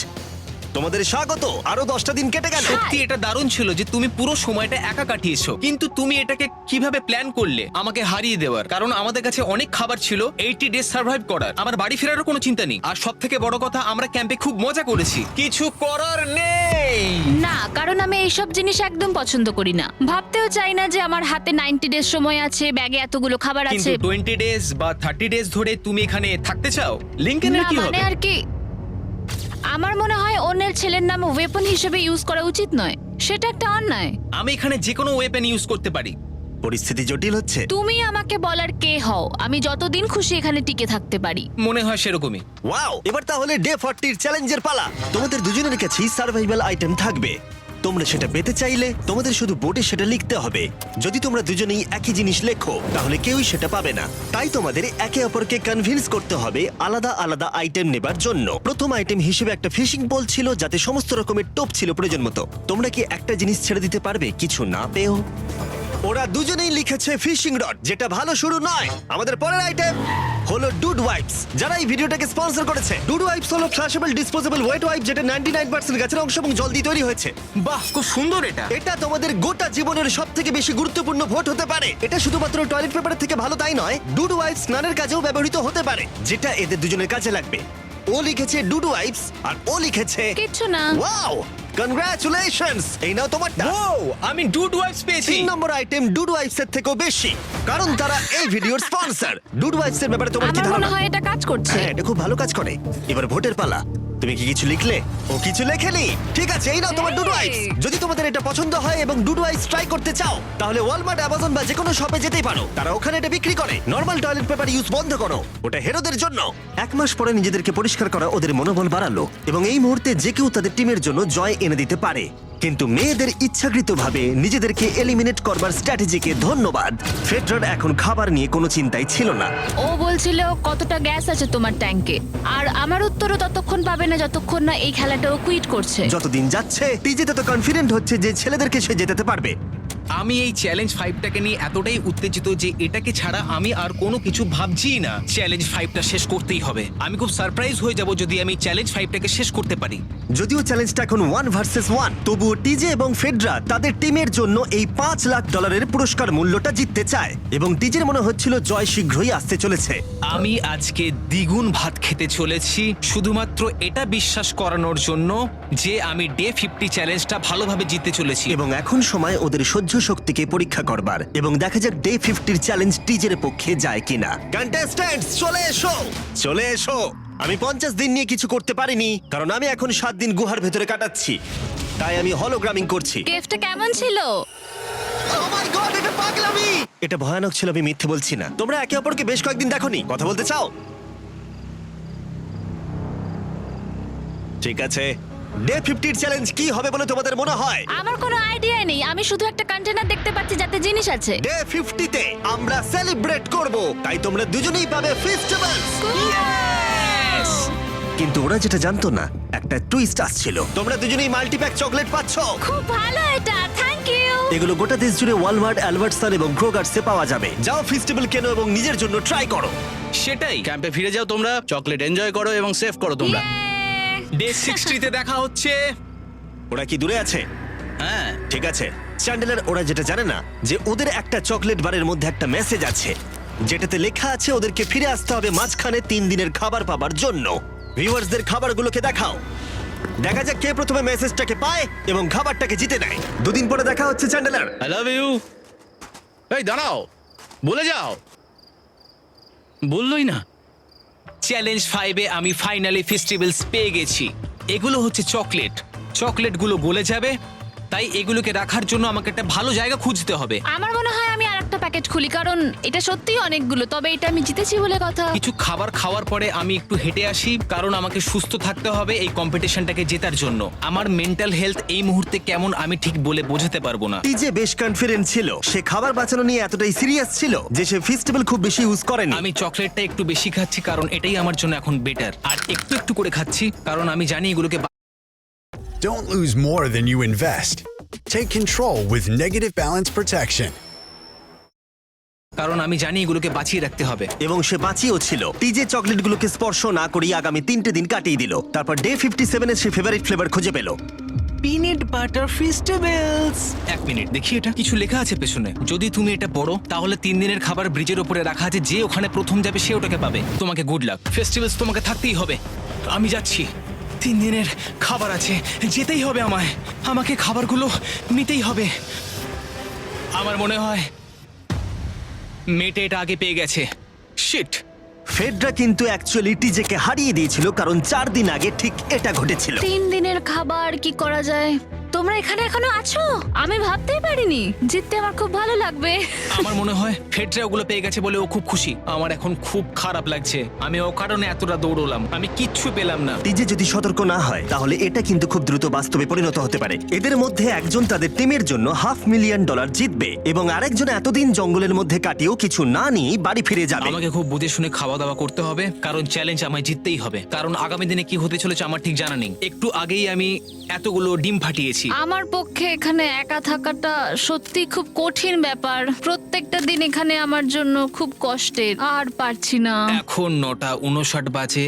[SPEAKER 1] তোমাদের স্বাগত। আরো 10টা দিন কেটে গেল।
[SPEAKER 2] সত্যি এটা দারুণ ছিল যে তুমি পুরো সময়টা একা কাটিয়েছো, কিন্তু তুমি এটাকে কিভাবে প্ল্যান করলে আমাকে হারিয়ে দেওয়ার? কারণ আমাদের কাছে অনেক খাবার ছিল 80 ডেজ সার্ভাইভ করার। আমার বাড়ি ফেরারও কোনো চিন্তা নেই। আর সব থেকে বড় কথা, আমরা ক্যাম্পে খুব মজা করেছি। কিছু করার নেই।
[SPEAKER 5] না, কারণ আমি এইসব জিনিস একদম পছন্দ করি না। ভাবতেও চাই না যে আমার হাতে 90 ডেজ সময় আছে, ব্যাগে এতগুলো খাবার
[SPEAKER 2] কিন্তু
[SPEAKER 5] আছে।
[SPEAKER 2] 20 ডেজ বা 30 ডেজ ধরে তুমি এখানে থাকতে চাও? লিংকেনের
[SPEAKER 5] না
[SPEAKER 2] কি
[SPEAKER 5] মানে
[SPEAKER 2] হবে?
[SPEAKER 5] আর কি, আমার মনে হয় অন্যের ছেলের নাম ওয়েপন হিসেবে ইউজ করা উচিত নয়। সেটা একটা অন্যায়।
[SPEAKER 2] আমি এখানে যে কোনো ওয়েপেন ইউজ করতে পারি।
[SPEAKER 1] পরিস্থিতি জটিল হচ্ছে।
[SPEAKER 5] তুমি আমাকে বলার কে হও? আমি যতদিন খুশি এখানে টিকে থাকতে পারি।
[SPEAKER 2] মনে হয় সেরকমই।
[SPEAKER 1] ওয়াও, এবার তাহলে ডে 40 চ্যালেঞ্জের পালা। তোমাদের দুজনের কাছেই সার্ভাইভাল আইটেম থাকবে। তোমরা সেটা পেতে চাইলে তোমাদের শুধু বোর্ডে সেটা লিখতে হবে। যদি তোমরা দুজনেই একই জিনিস লেখো, তাহলে কেউই সেটা পাবে না। তাই তোমাদের একে অপরকে কনভিন্স করতে হবে আলাদা আলাদা আইটেম নেবার জন্য। প্রথম আইটেম হিসেবে একটা ফিশিং পোল ছিল, যাতে সমস্ত রকমের টোপ ছিল প্রয়োজন মতো। তোমরা কি একটা জিনিস ছেড়ে দিতে পারবে কিছু না পেও? ওরা দুজনেই লিখেছে ফিশিং রড, যেটা ভালো শুরু নয়। আমাদের পরের আইটেম হলো ডুড ওয়াইপস, যারা এই ভিডিওটাকে স্পন্সর করেছে। ডুড ওয়াইপস হলো ফ্ল্যাশেবল ডিসপোজেবল ওয়েট ওয়াইপ, যেটা 99% গাছের অংশ এবং জল দিয়ে তৈরি হয়েছে।
[SPEAKER 2] বাহ, খুব সুন্দর এটা।
[SPEAKER 1] এটা তোমাদের গোটা জীবনের সবথেকে বেশি গুরুত্বপূর্ণ ভোট হতে পারে। এটা শুধুমাত্র টয়লেট পেপারের থেকে ভালো তাই নয়, ডুড ওয়াইপস স্নানের কাজেও ব্যবহৃত হতে পারে, যেটা এদের দুজনের কাজে লাগবে। ও লিখেছে ডুড ওয়াইপস, আর ও লিখেছে
[SPEAKER 5] কিচ্ছু না।
[SPEAKER 1] Wow, congratulations. এই নাও তোমারটা।
[SPEAKER 2] ও, আমি ডুড ওয়াইপস পেয়েছি।
[SPEAKER 1] 3 নম্বর আইটেম ডুড ওয়াইপস এর থেকেও বেশি, কারণ তারা এই ভিডিওর স্পন্সর। ডুড ওয়াইপস এর ব্যাপারে তোমার কি
[SPEAKER 5] আমার মনে
[SPEAKER 1] ধারণা?
[SPEAKER 5] হয় এটা কাজ করছে।
[SPEAKER 1] হ্যাঁ, এটা খুব ভালো কাজ করে। এবার ভোটের পালা। তুমি কি কিছু লিখলে? ও কিছু লেখেনি। ঠিক আছে, এই নাও তোমার ডুডু আইস। যদি তোমাদের এটা পছন্দ হয় এবং ডুডু আইস ট্রাই করতে চাও, তাহলে ওয়ালমার্ট, অ্যামাজন বা যে কোনো শপে যেতেই পারো। তারা ওখানে এটা বিক্রি করে। নর্মাল টয়লেট পেপার ইউজ বন্ধ করো, ওটা হেরোদের জন্য। 1 মাস পরে নিজেদেরকে পরিষ্কার করা ওদের মনোবল বাড়ালো এবং এই মুহূর্তে যে কেউ তাদের টিমের জন্য জয় এনে দিতে পারে। কিন্তু মেয়েদের ইচ্ছাকৃতভাবে নিজেদেরকে এলিমিনেট করবার স্ট্র্যাটেজিকে ধন্যবাদ। ফেডরার এখন খাবার নিয়ে কোনো চিন্তাই ছিল না।
[SPEAKER 5] ও বলছিল কতটা গ্যাস আছে তোমার ট্যাঙ্কে, আর আমার উত্তরও ততক্ষণ পাবে না যতক্ষণ না এই খেলাটাও কুইট করছে।
[SPEAKER 1] যতদিন যাচ্ছে টিজে তত কনফিডেন্ট হচ্ছে যে ছেলেদেরকে সে জেতাতে পারবে।
[SPEAKER 2] আমি এই চ্যালেঞ্জ 5টাকে নিয়ে এতটাই উত্তেজিত যে এটাকে ছাড়া আমি আর কোনো কিছু ভাবছিই না। চ্যালেঞ্জ 5টা শেষ করতেই হবে। আমি খুব সারপ্রাইজ হয়ে যাব যদি আমি চ্যালেঞ্জ 5টাকে শেষ করতে পারি।
[SPEAKER 1] যদিও চ্যালেঞ্জটা এখন 1 ভার্সেস 1, তবুও টিজে এবং ফেডরা তাদের টিমের জন্য এই $5 লাখ পুরস্কার মূল্যটা জিততে চায় এবং টিজের মনে হচ্ছিল জয় শীঘ্রই আসতে চলেছে।
[SPEAKER 2] আমি আজকে দ্বিগুণ ভাত খেতে চলেছি শুধুমাত্র এটা বিশ্বাস করানোর জন্য যে আমি ডে 50 চ্যালেঞ্জটা ভালোভাবে জিততে চলেছি।
[SPEAKER 1] এবং এখন সময় ওদের সহ্য শক্তিকে পরীক্ষা করবার এবং দেখা যাক ডে 50 চ্যালেঞ্জ টিজের পক্ষে যায় কিনা। কন্টেস্ট্যান্টস চলে এসো, চলে এসো। আমি 50 দিন নিয়ে কিছু করতে পারিনি কারণ আমি এখন 7 দিন গুহার ভেতরে কাটাচ্ছি, তাই আমি হলোগ্রামিং করছি।
[SPEAKER 5] কেভটা কেমন ছিল?
[SPEAKER 1] Oh my God, এটা পাগলামি! এটা ভয়ানক ছিল, আমি মিথ্যে বলছি না। তোমরা একে অপরকে বেশ কয়েকদিন দেখোনি, কথা বলতে চাও? ঠিক আছে, ডে 50 চ্যালেঞ্জ কি হবে বলে তোমাদের মনে হয়?
[SPEAKER 5] আমার কোনো আইডিয়া নেই, আমি শুধু একটা কন্টেনার দেখতে পাচ্ছি যাতে জিনিস আছে।
[SPEAKER 1] ডে 50 তে আমরা সেলিব্রেট করব, তাই তোমরা দুজনেই পাবে ফেস্টিভ্যালস। কিন্তু ওরা যেটা জানতো না, একটা টুইস্ট আসছিল। তোমরা দুজনেই মাল্টিপ্যাক চকলেট পাচ্ছ।
[SPEAKER 5] খুব ভালো এটা, থ্যাংক ইউ।
[SPEAKER 1] এগুলো গোটা দেশ জুড়ে ওয়ালমার্ট, অ্যালবার্টসন এবং ক্রোগার্সে পাওয়া যাবে। যাও ফেস্টিভ্যাল কেনো এবং নিজের জন্য ট্রাই করো।
[SPEAKER 2] সেটাই।
[SPEAKER 9] ক্যাম্পে ফিরে যাও তোমরা, চকলেট এনজয় করো এবং সেভ করো তোমরা।
[SPEAKER 2] ডে 60 তে দেখা হচ্ছে।
[SPEAKER 1] ওরা কি দূরে আছে?
[SPEAKER 2] হ্যাঁ,
[SPEAKER 1] ঠিক আছে চ্যান্ডেলার, ওরা যেটা জানে না যে ওদের একটা চকলেট বারের মধ্যে একটা মেসেজ আছে যেটাতে লেখা আছে ওদেরকে ফিরে আসতে হবে মাঝখানে 3 দিনের খাবার পাবার জন্য। ভিউয়ার্সদের খাবারগুলোকে দেখাও, দেখা যাক কে প্রথমে মেসেজটাকে পায় এবং খাবারটাকে জিতে নেয়। 2 দিন পরে দেখা হচ্ছে চ্যান্ডেলার।
[SPEAKER 9] I love you. এই দাঁড়াও, বলে যাও। বললোই না।
[SPEAKER 2] চ্যালেঞ্জ 5-এ আমি ফাইনালি ফেস্টিভ্যালস পেয়ে গেছি। এগুলো হচ্ছে চকলেট। চকলেটগুলো গলে যাবে, তাই এগুলোকে রাখার জন্য আমাকে একটা ভালো জায়গা খুঁজতে হবে।
[SPEAKER 5] আমার মনে হয় আমি আরেকটা প্যাকেট খুলি, কারণ এটা সত্যিই অনেকগুলো, তবে এটা আমি জিতেছি বলে কথা।
[SPEAKER 2] কিছু খাবার খাওয়ার পরে আমি একটু হেঁটে আসি, কারণ আমাকে সুস্থ থাকতে হবে এই কম্পিটিশনটাকে জেতার জন্য। আমার মেন্টাল হেলথ এই মুহূর্তে কেমন আমি ঠিক বলে বোঝাতে পারবো না।
[SPEAKER 1] টিজে বেশ কনফিডেন্ট ছিল, সে খাবার বাঁচানো নিয়ে এতটাই সিরিয়াস ছিল যে সে ফেস্টিভ্যাল খুব বেশি ইউজ করেনি।
[SPEAKER 2] আমি চকলেটটা একটু বেশি খাচ্ছি কারণ এটাই আমার জন্য এখন বেটার, আর একটু একটু করে খাচ্ছি কারণ আমি জানি এগুলোকে
[SPEAKER 11] Don't lose more than you invest. Take control with Negative Balance Protection.
[SPEAKER 2] কারণ আমি জানি এগুলোকে বাঁচিয়ে রাখতে হবে।
[SPEAKER 1] এবং সে বাঁচিয়েও ছিল। টিজে চকলেটগুলোকে স্পর্শ না করেই আগামী 3টে দিন কাটিয়ে দিল। তারপর ডে 57 এ সে ফেভারিট ফ্লেভার খুঁজে পেল।
[SPEAKER 2] Peanut butter festivals. 1 মিনিট দেখি, এটা কিছু লেখা আছে পেছনে। যদি তুমি এটা পড়ো তাহলে 3 দিনের খাবার ব্রিজের উপরে রাখা আছে, যে ওখানে প্রথম যাবে সে ওটাকে পাবে। তোমাকে গুড লাক। ফেস্টিভ্যালস তোমাকে থাকতেই হবে। আমি যাচ্ছি, 3 দিনের খাবার আছে, যেতেই হবে আমায়। আমাকে খাবারগুলো নিতেই হবে। আমার মনে হয় মেটে এটা আগে পেয়ে গেছে। শিট।
[SPEAKER 1] ফেডরা কিন্তু অ্যাকচুয়ালি টিজেকে হারিয়ে দিয়েছিল কারণ 4 দিন আগে ঠিক এটা ঘটেছিল।
[SPEAKER 5] 3 দিনের খাবার কি করা যায়? তোমরা এখানে এখনো আছো? আমি ভাবতেই পারিনি। জিততে আমার খুব ভালো লাগবে।
[SPEAKER 2] আমার মনে হয় ফেডরা ওগুলো পেয়ে গেছে বলে ও খুব খুশি। আমার এখন খুব খারাপ লাগছে। আমি ও কারণে এতটা দৌড়লাম, আমি কিচ্ছু পেলাম না।
[SPEAKER 1] টিজে যদি সতর্ক না হয় তাহলে এটা কিন্তু খুব দ্রুত বাস্তবে পরিণত হতে পারে। এদের মধ্যে একজন তাদের টিমের জন্য $500,000 জিতবে এবং আরেকজন এতদিন জঙ্গলের মধ্যে কাটিয়েও কিছু না নিয়ে বাড়ি ফিরে যাবে।
[SPEAKER 2] আমাকে খুব বুঝে শুনে খাওয়া দাওয়া করতে হবে, কারণ চ্যালেঞ্জ আমায় জিততেই হবে। কারণ আগামী দিনে কি হতে চলেছে আমার ঠিক জানা নেই। একটু আগেই আমি এতগুলো ডিম ফাটিয়েছি।
[SPEAKER 5] আমার পক্ষে এখানে একা থাকাটা সত্যি খুব কঠিন ব্যাপার। প্রত্যেকটা দিন এখানে আমার জন্য খুব কষ্টের, আর পারছি না।
[SPEAKER 2] এখন 9টা 59 বাজে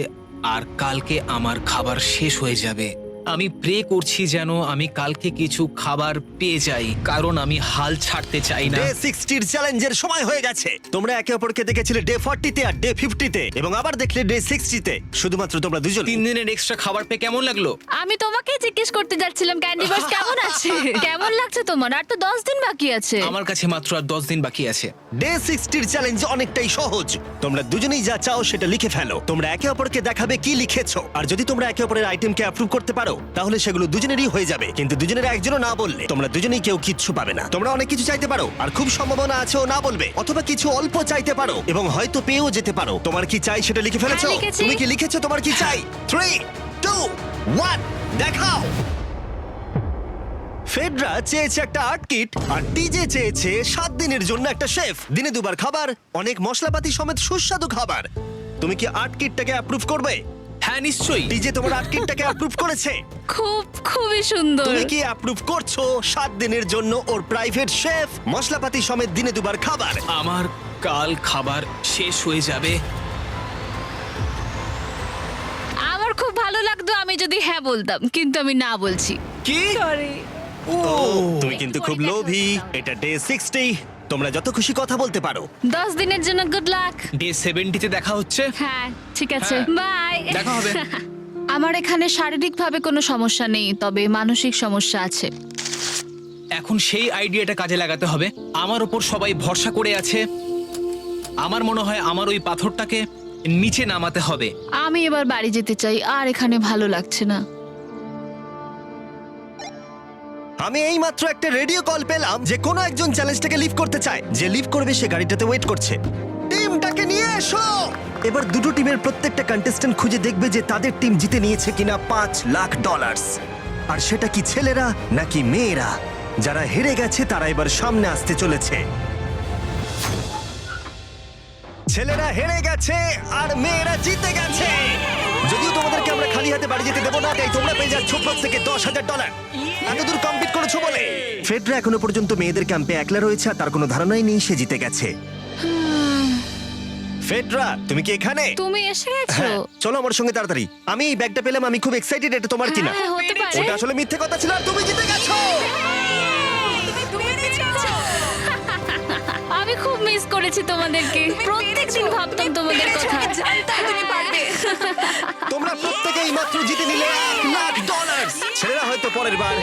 [SPEAKER 2] আর কালকে আমার খাবার শেষ হয়ে যাবে। আমি প্রে করছি যেন আমি কালকে কিছু খাবার পেয়ে যাই, কারণ আমি হাল ছাড়তে চাই না।
[SPEAKER 1] ডে 60 চ্যালেঞ্জের সময় হয়ে গেছে। তোমরা একে অপরকে দেখেছিলে ডে 40 তে আর ডে 50 তে, এবং আবার দেখলে ডে 60 তে। শুধুমাত্র তোমরা দুজন।
[SPEAKER 2] 3 দিনের এক্সট্রা খাবার পেয়ে কেমন লাগলো?
[SPEAKER 5] আমি তোমাকে জিজ্ঞেস করতে যাচ্ছিলাম ক্যান্ডি বাস কেমন আছে। কেমন লাগছে তোমার? আর তো 10 দিন বাকি আছে।
[SPEAKER 2] আমার কাছে মাত্র আর 10 দিন বাকি আছে।
[SPEAKER 1] ডে 60 চ্যালেঞ্জ অনেকটাই সহজ। তোমরা দুজনেই যা চাও সেটা লিখে ফেলো। তোমরা একে অপরকে দেখাবে কি লিখেছো, আর যদি তোমরা একে অপরের আইটেমকে অ্যাপ্রুভ করতে পারো তাহলে সেগুলো দুজনেরই হয়ে যাবে। কিন্তু দুজনের একজনও না বললে তোমরা দুজনেই কেউ কিচ্ছু পাবে না। তোমরা অনেক কিছু চাইতে পারো, আর খুব সম্ভাবনা আছে ও না বলবে, অথবা কিছু অল্প চাইতে পারো এবং হয়তো পেয়েও যেতে পারো। তোমার কি চাই সেটা লিখে ফেলেছো?
[SPEAKER 5] হ্যাঁ, লিখেছি।
[SPEAKER 1] তুমি কি লিখেছো তোমার কি চাই? 3 2 1 দেখাও। ফেডরা চেয়েছে একটা আর্ট কিট, আর টিজে চেয়েছে 7 দিনের জন্য একটা শেফ, দিনে 2 বার খাবার, অনেক মশলাপাতি সমেত সুস্বাদু খাবার। তুমি কি আর্ট কিটটাকে অ্যাপ্রুভ করবে?
[SPEAKER 2] হ্যাঁ নিশ্চয়ই।
[SPEAKER 1] টিজে তোমার আর্ট কিটটাকে অ্যাপ্রুভ করেছে।
[SPEAKER 5] খুবই সুন্দর।
[SPEAKER 1] তুমি কি অ্যাপ্রুভ করছো 7 দিনের জন্য ওর প্রাইভেট শেফ, মশলাপাতি সমেত দিনে 2 বার খাবার?
[SPEAKER 2] আমার কাল খাবার শেষ হয়ে যাবে।
[SPEAKER 5] আমার খুব ভালো লাগতো আমি যদি হ্যাঁ বলতাম, কিন্তু আমি না বলছি।
[SPEAKER 2] কি?
[SPEAKER 1] ও তুমি কিন্তু খুব লোভী। এটা ডে 60, তোমরা যত খুশি কথা বলতে পারো।
[SPEAKER 5] 10 দিনের জন্য গুড লাক।
[SPEAKER 2] ডে 70 তে দেখা হচ্ছে।
[SPEAKER 5] হ্যাঁ ঠিক আছে,
[SPEAKER 2] হ্যাঁ,
[SPEAKER 5] বাই।
[SPEAKER 2] দেখা হবে।
[SPEAKER 5] আমার এখানে শারীরিকভাবে কোনো সমস্যা নেই, তবে মানসিক সমস্যা আছে।
[SPEAKER 2] এখন সেই আইডিয়াটা কাজে লাগাতে হবে। আমার ওপর সবাই ভরসা করে আছে। আমার মনে হয় আমার ওই পাথরটাকে নিচে নামাতে হবে।
[SPEAKER 5] আমি এবার বাড়ি যেতে চাই, আর এখানে ভালো লাগছে না।
[SPEAKER 1] আমি এইমাত্র একটা রেডিও কল পেলাম যে কোনো একজন চ্যালেঞ্জটাকে লিভ করতে চায়। যে লিভ করবে সে গাড়িটাতে ওয়েট করছে। টিমটাকে নিয়ে এসো। এবার দুটো টিমের প্রত্যেকটা কন্টেস্ট্যান্ট খুঁজে দেখবে যে তাদের টিম জিতে নিয়েছে কিনা $5 লাখ। আর সেটা কি ছেলেরা নাকি মেয়েরা? যারা হেরে গেছে তারা এবার সামনে আসতে চলেছে। ছেলেরা হেরে গেছে আর মেয়েরা জিতে গেছে। যদিও তোমাদেরকে আমরা খালি হাতে বাড়ি যেতে দেবো না, তাই তোমরা পেয়ে যাচ্ছ প্রত্যেকে $10,000। এতদূর কমপ্লিট করেছো বলে। ফেডরা এখনো পর্যন্ত মেয়েদের ক্যাম্পে একলা রয়েছে, আর তার কোনো ধারণাই নেই সে জিতে গেছে। ফেডরা তুমি কি এখানে?
[SPEAKER 5] তুমি এসে গেছো?
[SPEAKER 1] হ্যাঁ, চলো আমার সঙ্গে তাড়াতাড়ি। আমি এই ব্যাগটা পেলাম, আমি খুব এক্সাইটেড। এটা তোমার কিনা?
[SPEAKER 5] হ্যাঁ, হতে পারে।
[SPEAKER 1] ওটা আসলে মিথ্যে কথা ছিল, আর তুমি জিতে গেছো।
[SPEAKER 5] আমি খুব মিস করেছি তোমাদেরকে। প্রত্যেকদিন ভাবতাম তোমাদের কথা।
[SPEAKER 3] তুমি পারবে।
[SPEAKER 1] তোমরা প্রত্যেকেই মাত্র জিতে নিলে $1 লাখ। ছেলেরা হয়তো পরের বার।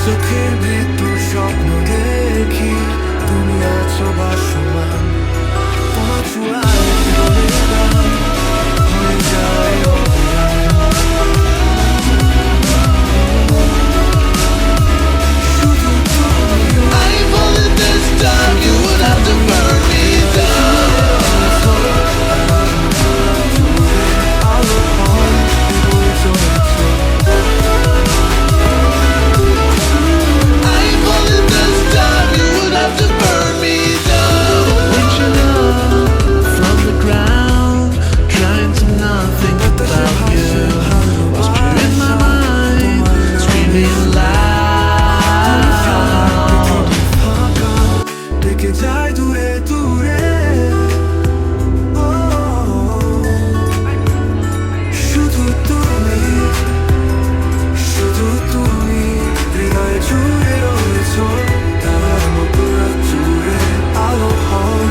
[SPEAKER 12] চোখের ভেতর স্বপ্ন দেখি, তুমি আছো ভাসমান। তোমার ছোঁয়ায় জীবনের গান হয়ে যায় অবিরাম। শুধু তুমি। I wanted this time you would have to burn me down. আলো হয় বয়ে চলেছে। To burn me down. Reaching up from the ground, trying to not think about you. Whisper in my mind, screaming loud. Take jai dure dure. Shudhu tumi, hriday jure royecho. আলো হয়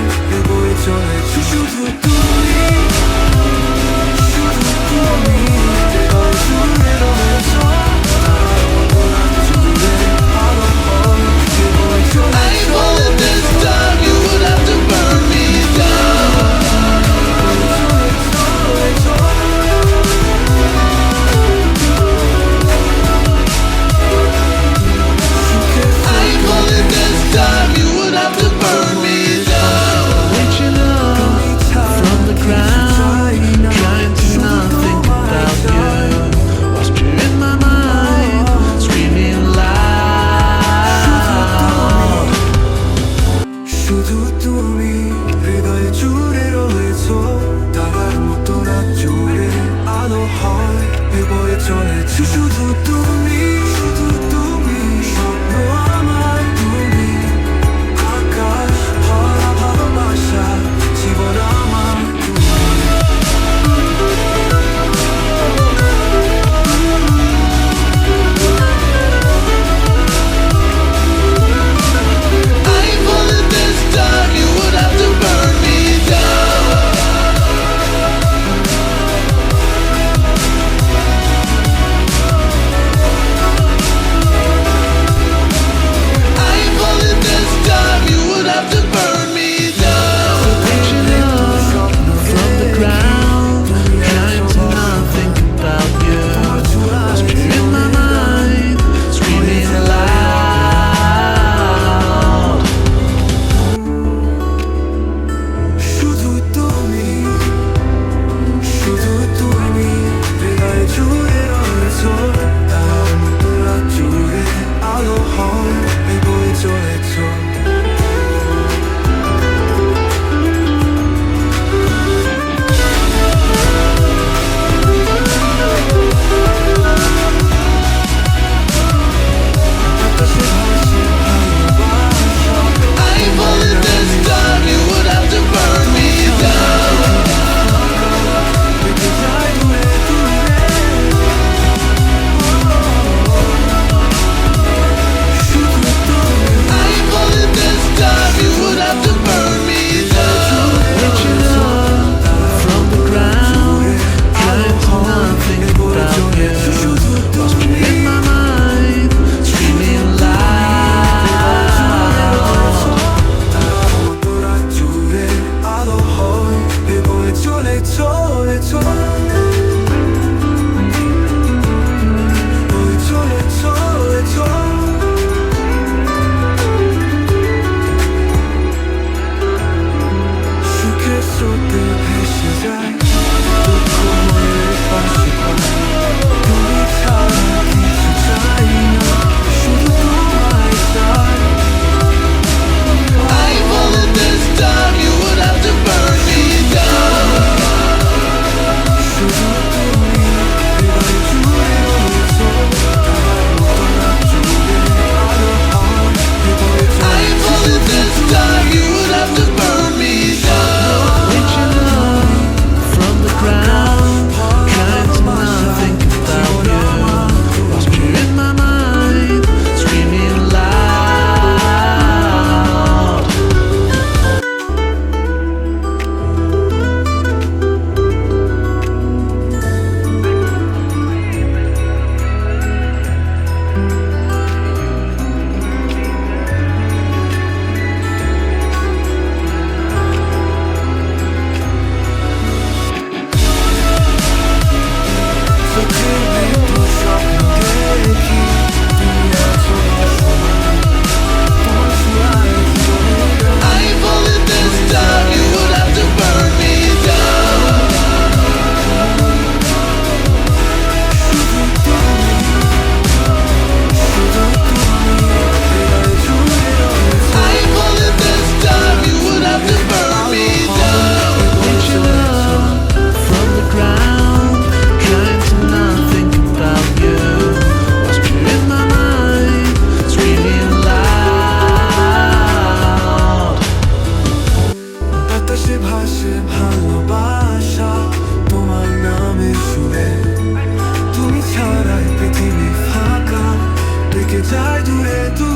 [SPEAKER 12] থেকে যায় দূরে দূরে